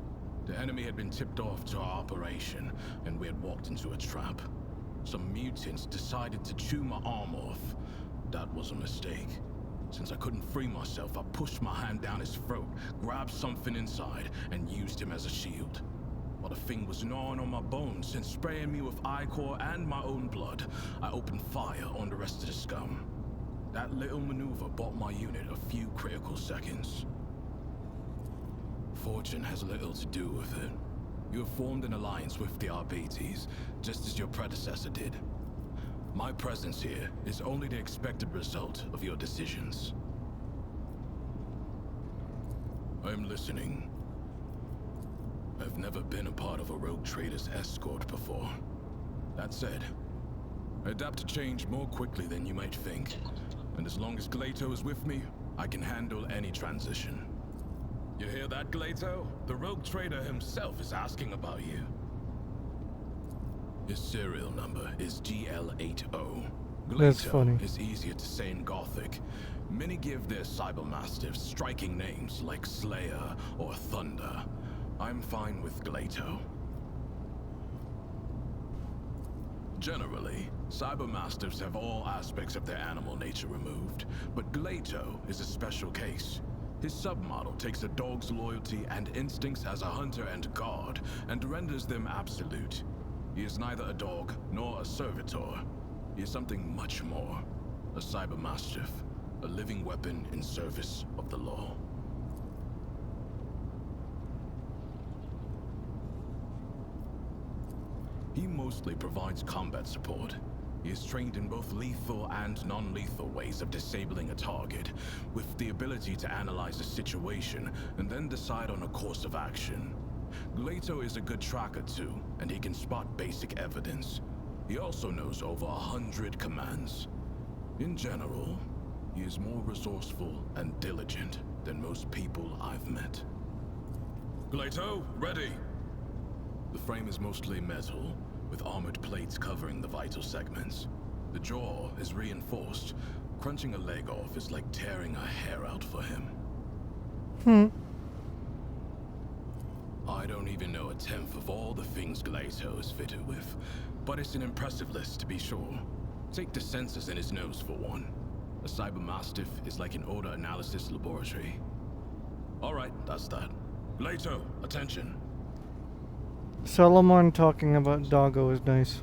Speaker 10: The enemy had been tipped off to our operation, and we had walked into a trap. Some mutants decided to chew my arm off. That was a mistake. Since I couldn't free myself, I pushed my hand down his throat, grabbed something inside, and used him as a shield. While the thing was gnawing on my bones and spraying me with ichor and my own blood, I opened fire on the rest of the scum. That little maneuver bought my unit a few critical seconds. Fortune has little to do with it. You have formed an alliance with the Arbates, just as your predecessor did. My presence here is only the expected result of your decisions. I'm listening. I've never been a part of a rogue trader's escort before. That said, I adapt to change more quickly than you might think. And as long as Glato is with me, I can handle any transition. You hear that, Glato? The rogue trader himself is asking about you. His serial number is GL80.
Speaker 2: That's funny.
Speaker 10: Glato is easier to say in Gothic. Many give their cybermastiffs striking names like Slayer or Thunder. I'm fine with Glato. Generally, cybermastiffs have all aspects of their animal nature removed, but Glato is a special case. His submodel takes a dog's loyalty and instincts as a hunter and guard, and renders them absolute. He is neither a dog nor a servitor. He is something much more. A cybermastiff, a living weapon in service of the law. He mostly provides combat support. He is trained in both lethal and non-lethal ways of disabling a target, with the ability to analyze a situation and then decide on a course of action. Glato is a good tracker too, and he can spot basic evidence. He also knows over 100 commands. In general, he is more resourceful and diligent than most people I've met. Glato, ready! The frame is mostly metal, with armored plates covering the vital segments. The jaw is reinforced. Crunching a leg off is like tearing a hair out for him. I don't even know a tenth of all the things Glato is fitted with, but it's an impressive list to be sure. Take the sensors in his nose for one. A cybermastiff is like an odor analysis laboratory. Alright, that's that. Glato, attention.
Speaker 2: Solomon talking about Doggo is nice.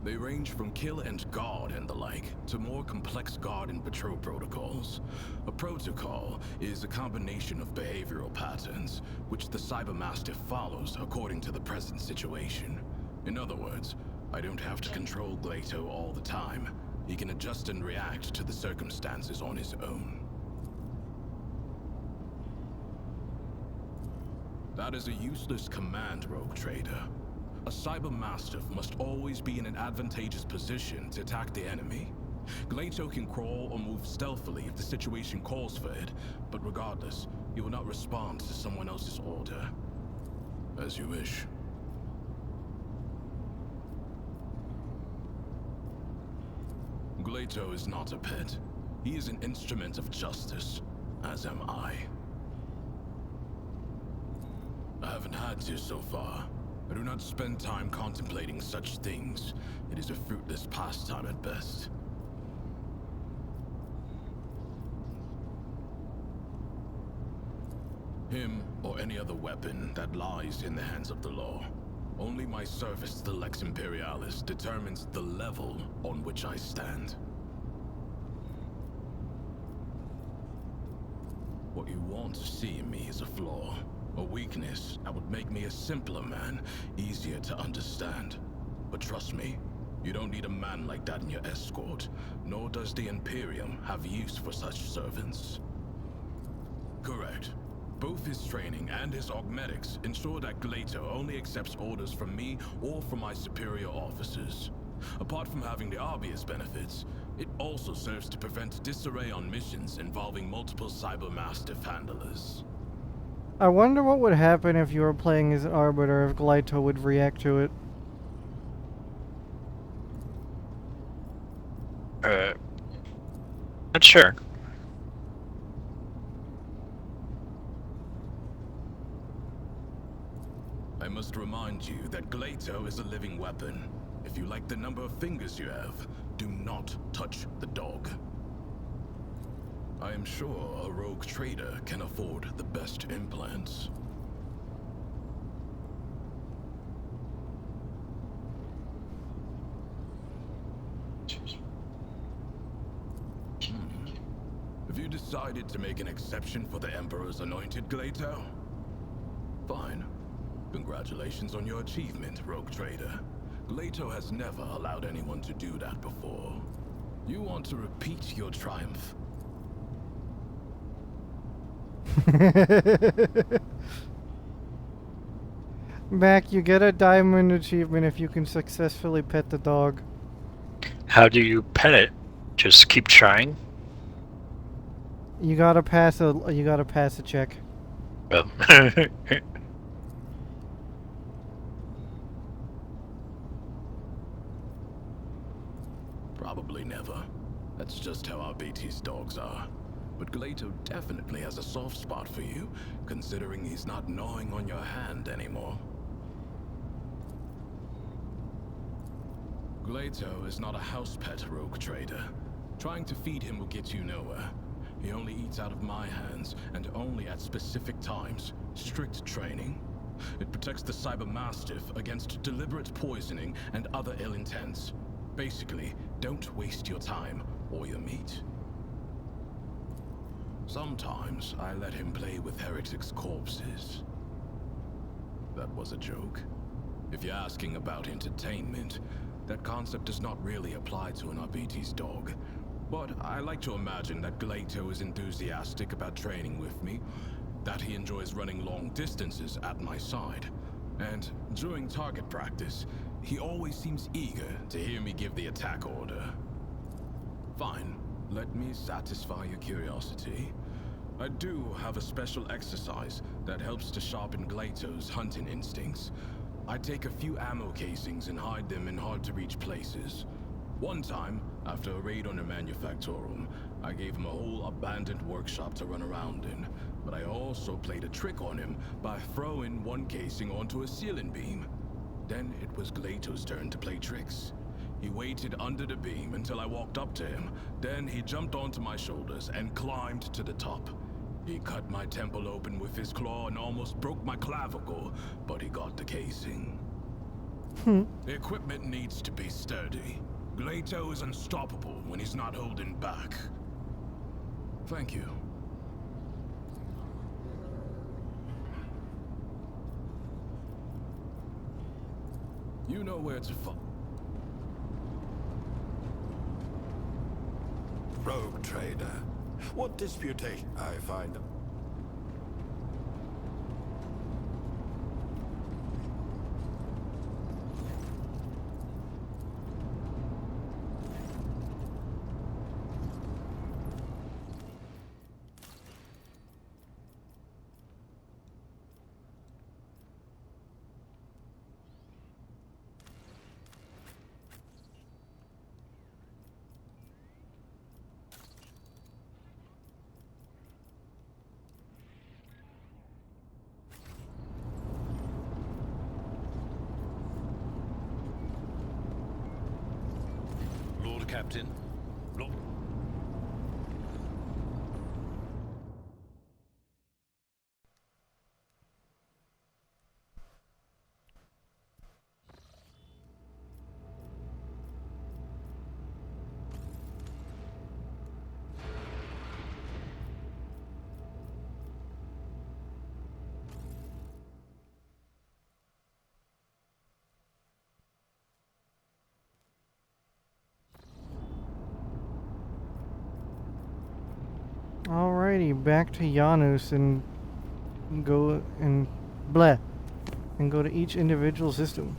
Speaker 10: They range from kill and guard and the like, to more complex guard and patrol protocols. A protocol is a combination of behavioral patterns, which the Cybermastiff follows according to the present situation. In other words, I don't have to control Glato all the time. He can adjust and react to the circumstances on his own. That is a useless command, Rogue Trader. A Cybermastiff must always be in an advantageous position to attack the enemy. Glato can crawl or move stealthily if the situation calls for it, but regardless, he will not respond to someone else's order. As you wish. Glato is not a pet. He is an instrument of justice, as am I. I haven't had to so far. I do not spend time contemplating such things. It is a fruitless pastime at best. Him, or any other weapon that lies in the hands of the law. Only my service to the Lex Imperialis determines the level on which I stand. What you want to see in me is a flaw. A weakness that would make me a simpler man, easier to understand. But trust me, you don't need a man like that in your escort, nor does the Imperium have use for such servants. Correct. Both his training and his augmetics ensure that Glato only accepts orders from me or from my superior officers. Apart from having the obvious benefits, it also serves to prevent disarray on missions involving multiple Cybermastiff handlers.
Speaker 2: I wonder what would happen if you were playing as an Arbiter, if Glaito would react to it.
Speaker 1: Not sure.
Speaker 10: I must remind you that Glato is a living weapon. If you like the number of fingers you have, do not touch the dog. I am sure a rogue trader can afford the best implants. Have you decided to make an exception for the Emperor's anointed Glato? Fine. Congratulations on your achievement, rogue trader. Glato has never allowed anyone to do that before. You want to repeat your triumph?
Speaker 2: Mac, you get a diamond achievement if you can successfully pet the dog.
Speaker 1: How do you pet it? Just keep trying?
Speaker 2: You gotta pass a check.
Speaker 1: Oh.
Speaker 10: Probably never. That's just how our BT's dogs are. But Glato definitely has a soft spot for you, considering he's not gnawing on your hand anymore. Glato is not a house pet, rogue trader. Trying to feed him will get you nowhere. He only eats out of my hands, and only at specific times. Strict training. It protects the Cybermastiff against deliberate poisoning and other ill intents. Basically, don't waste your time or your meat. Sometimes I let him play with heretics' corpses. That was a joke. If you're asking about entertainment, that concept does not really apply to an RBT's dog. But I like to imagine that Glato is enthusiastic about training with me, that he enjoys running long distances at my side, and during target practice, he always seems eager to hear me give the attack order. Fine, let me satisfy your curiosity. I do have a special exercise that helps to sharpen Glato's hunting instincts. I take a few ammo casings and hide them in hard-to-reach places. One time, after a raid on a manufactorum, I gave him a whole abandoned workshop to run around in. also played a trick on him by throwing one casing onto a ceiling beam. Then it was Glato's turn to play tricks. He waited under the beam until I walked up to him. Then he jumped onto my shoulders and climbed to the top. He cut my temple open with his claw and almost broke my clavicle, but he got the casing. The equipment needs to be sturdy. Glato is unstoppable when he's not holding back. Thank you. You know where to find.
Speaker 4: Rogue trader. What disputation I find...
Speaker 3: Lord Captain. Lord...
Speaker 2: Alrighty, back to Janus and go and bleh, and go to each individual system.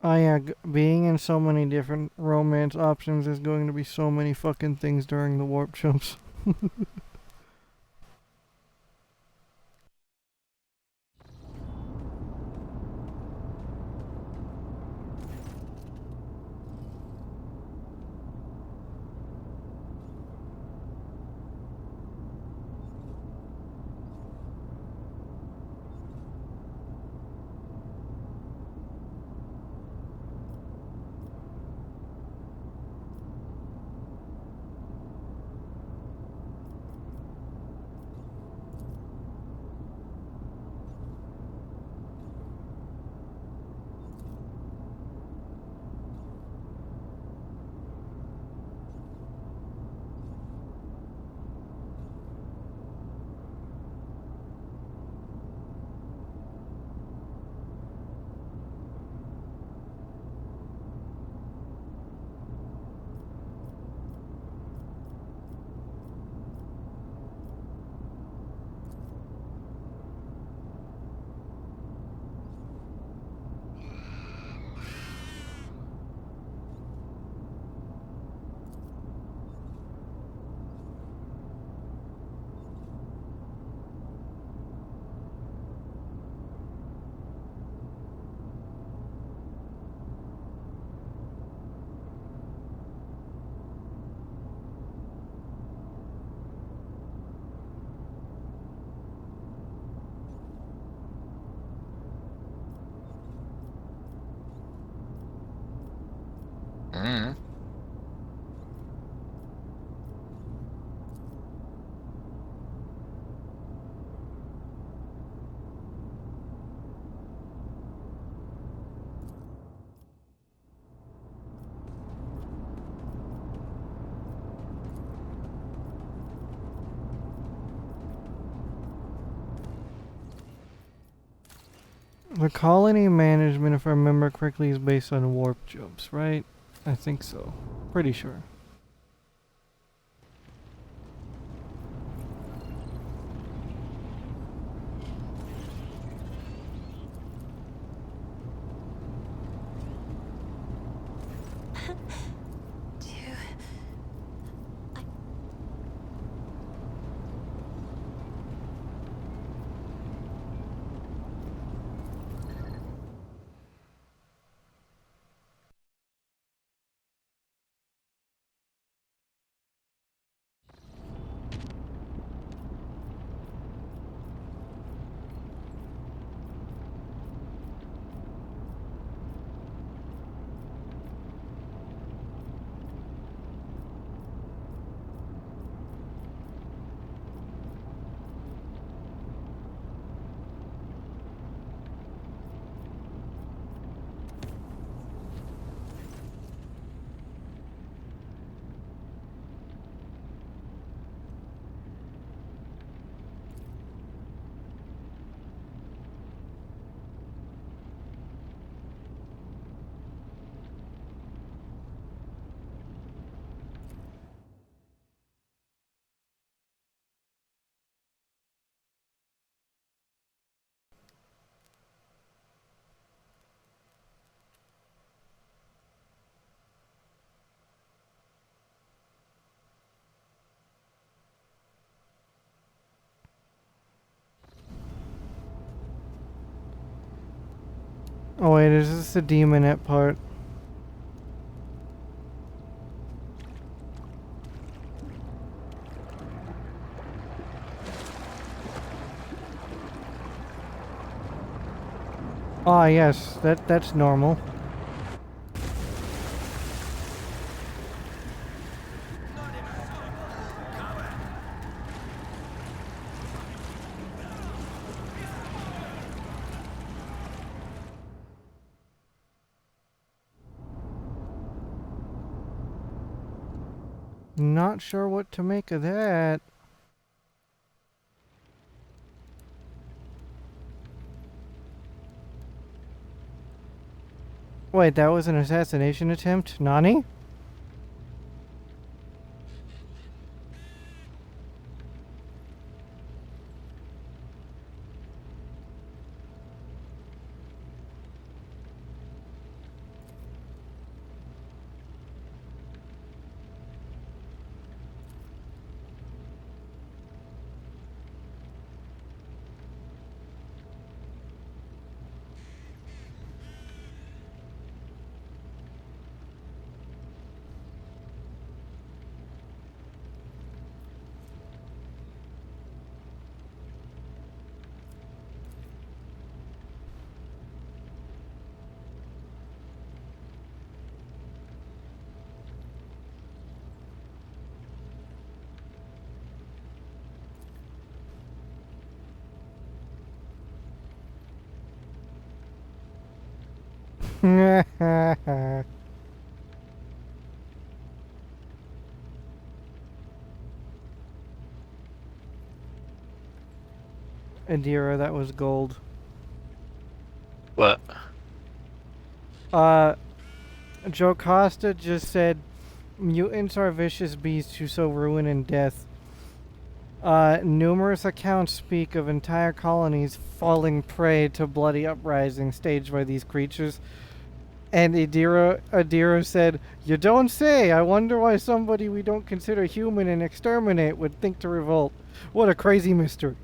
Speaker 2: Oh yeah, being in so many different romance options is going to be so many fucking things during the warp jumps.
Speaker 1: Mm.
Speaker 2: The colony management, if I remember correctly, is based on warp jumps, right? I think so. Pretty sure. Oh wait, is this the demonette part? Ah yes, that's normal. Not sure what to make of that. Wait, that was an assassination attempt? Nani? Adira, that was gold.
Speaker 1: What?
Speaker 2: Joe Costa just said, mutants are vicious beasts who sow ruin and death. Numerous accounts speak of entire colonies falling prey to bloody uprisings staged by these creatures. And Adira said, "You don't say. I wonder why somebody we don't consider human and exterminate would think to revolt. What a crazy mystery."